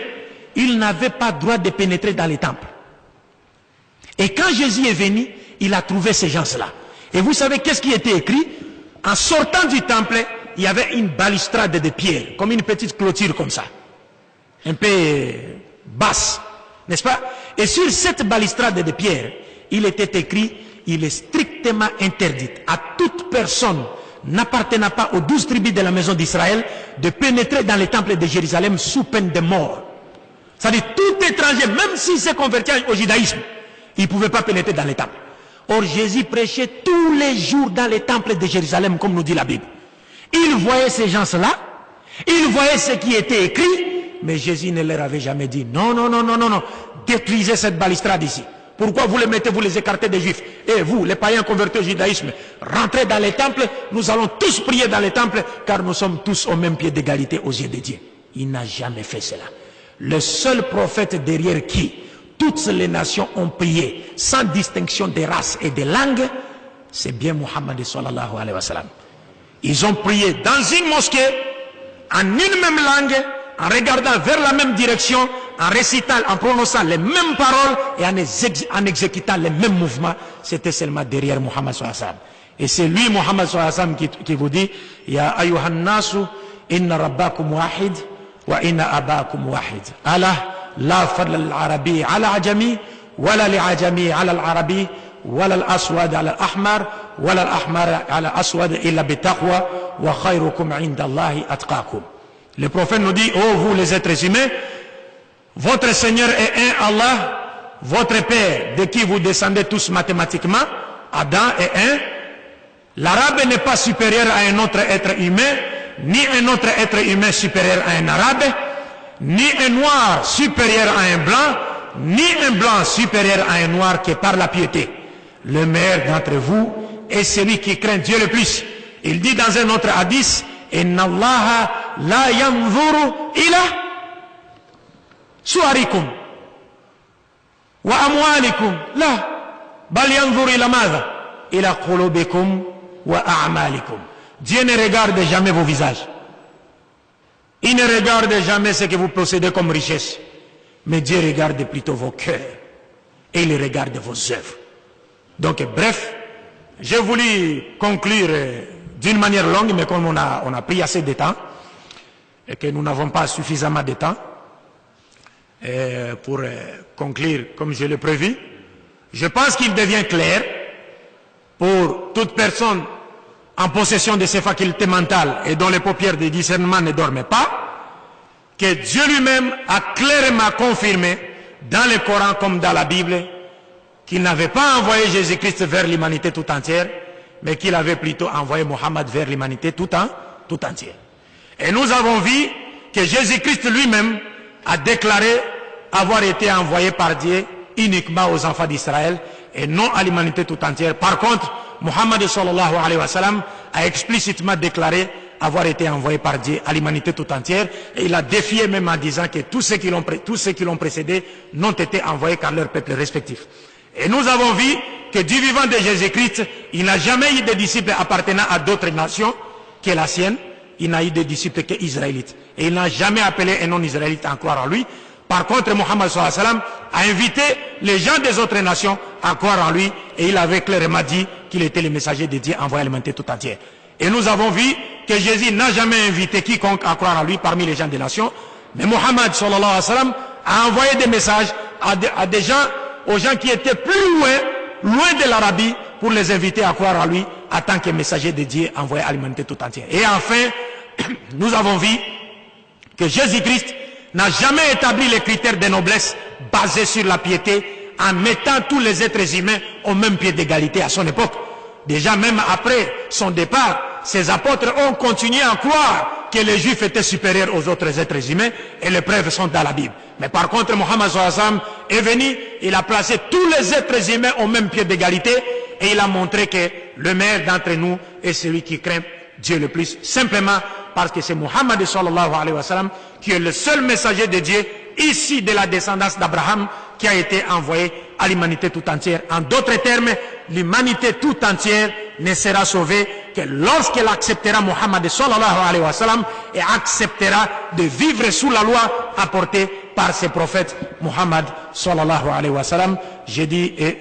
ils n'avaient pas droit de pénétrer dans les temples. Et quand Jésus est venu, il a trouvé ces gens-là. Et vous savez qu'est-ce qui était écrit? En sortant du temple, il y avait une balustrade de pierre, comme une petite clôture comme ça. Un peu basse, n'est-ce pas? Et sur cette balustrade de pierre, il était écrit, il est strictement interdit à toute personne n'appartenant pas aux 12 tribus de la maison d'Israël de pénétrer dans les temples de Jérusalem sous peine de mort. C'est-à-dire tout étranger, même s'il s'est converti au judaïsme, il ne pouvait pas pénétrer dans les temples. Or Jésus prêchait tous les jours dans les temples de Jérusalem, comme nous dit la Bible. Il voyait ces gens-là, il voyait ce qui était écrit, mais Jésus ne leur avait jamais dit non, non, non, non, non, non, détruisez cette balustrade ici. Pourquoi vous les mettez, vous les écartez des juifs? Et vous, les païens convertis au judaïsme, rentrez dans les temples, nous allons tous prier dans les temples, car nous sommes tous au même pied d'égalité aux yeux de Dieu. Il n'a jamais fait cela. Le seul prophète derrière qui toutes les nations ont prié, sans distinction de race et de langue, c'est bien Muhammad sallallahu alayhi wa sallam. Ils ont prié dans une mosquée, en une même langue, en regardant vers la même direction, en récitant, en prononçant les mêmes paroles et en exécutant les mêmes mouvements, c'était seulement derrière Muhammad sallallahu alayhi wa sallam. Et c'est lui, Muhammad sallallahu alayhi wa sallam, qui vous dit, Ya ayyuhan nasu, inna rabbakum wahid, wa inna abakum wahid. Allah, la fadl al-arabi ala ajami, wala li-ajami ala al-arabi, wala al-aswad ala al-ahmar, wala al-ahmar ala al-aswad illa bitaqwa, wa khayrukum inda Allahi atqakum. Le prophète nous dit, oh vous les êtres humains, votre Seigneur est un Allah, votre Père, de qui vous descendez tous mathématiquement, Adam est un. L'arabe n'est pas supérieur à un autre être humain, ni un autre être humain supérieur à un arabe, ni un noir supérieur à un blanc, ni un blanc supérieur à un noir qui par la piété. Le meilleur d'entre vous est celui qui craint Dieu le plus. Il dit dans un autre hadith, Inna Allah la yanzuru ila suarikum wa amwalikum la bal yanzuru ila madha ila qulubikum wa a'malikum. Dieu ne regarde jamais vos visages. Il ne regarde jamais ce que vous possédez comme richesse. Mais Dieu regarde plutôt vos cœurs. Et il regarde vos œuvres. Donc bref, j'ai voulu conclure d'une manière longue, mais comme on a pris assez de temps, et que nous n'avons pas suffisamment de temps, pour conclure comme je l'ai prévu, je pense qu'il devient clair pour toute personne en possession de ses facultés mentales et dont les paupières de discernement ne dorment pas, que Dieu lui-même a clairement confirmé dans le Coran comme dans la Bible qu'il n'avait pas envoyé Jésus-Christ vers l'humanité tout entière, mais qu'il avait plutôt envoyé Mohammed vers l'humanité tout entière. Et nous avons vu que Jésus-Christ lui-même a déclaré avoir été envoyé par Dieu uniquement aux enfants d'Israël et non à l'humanité tout entière. Par contre, Muhammad sallallahu alayhi wa sallam a explicitement déclaré avoir été envoyé par Dieu à l'humanité tout entière, et il a défié même en disant que tous ceux qui l'ont précédé n'ont été envoyés qu'à leur peuple respectif. Et nous avons vu que du vivant de Jésus-Christ, il n'a jamais eu de disciples appartenant à d'autres nations que la sienne. Il n'a eu de disciples qu'israélites. Et il n'a jamais appelé un non-israélite à croire en lui. Par contre, Muhammad sallallahu alayhi wa sallam a invité les gens des autres nations à croire en lui, et il avait clairement dit qu'il était le messager de Dieu envoyé à l'humanité tout entière. Et nous avons vu que Jésus n'a jamais invité quiconque à croire en lui parmi les gens des nations, mais Muhammad sallallahu alayhi wa sallam a envoyé des messages à des gens, aux gens qui étaient plus loin de l'Arabie, pour les inviter à croire en lui en tant que messager de Dieu envoyé à l'humanité tout entière. Et enfin, nous avons vu que Jésus-Christ n'a jamais établi les critères de noblesse basés sur la piété en mettant tous les êtres humains au même pied d'égalité à son époque. Déjà, même après son départ, ses apôtres ont continué à croire que les Juifs étaient supérieurs aux autres êtres humains, et les preuves sont dans la Bible. Mais par contre, Muhammad sallallahu alayhi wa sallam est venu, il a placé tous les êtres humains au même pied d'égalité, et il a montré que le meilleur d'entre nous est celui qui craint Dieu le plus, simplement parce que c'est Muhammad sallallahu alayhi wa sallam qui est le seul messager de Dieu ici de la descendance d'Abraham qui a été envoyé à l'humanité tout entière. En d'autres termes, l'humanité tout entière ne sera sauvée que lorsqu'elle acceptera Muhammad sallallahu alayhi wa sallam et acceptera de vivre sous la loi apportée par ses prophètes Muhammad sallallahu alayhi wa sallam. J'ai dit et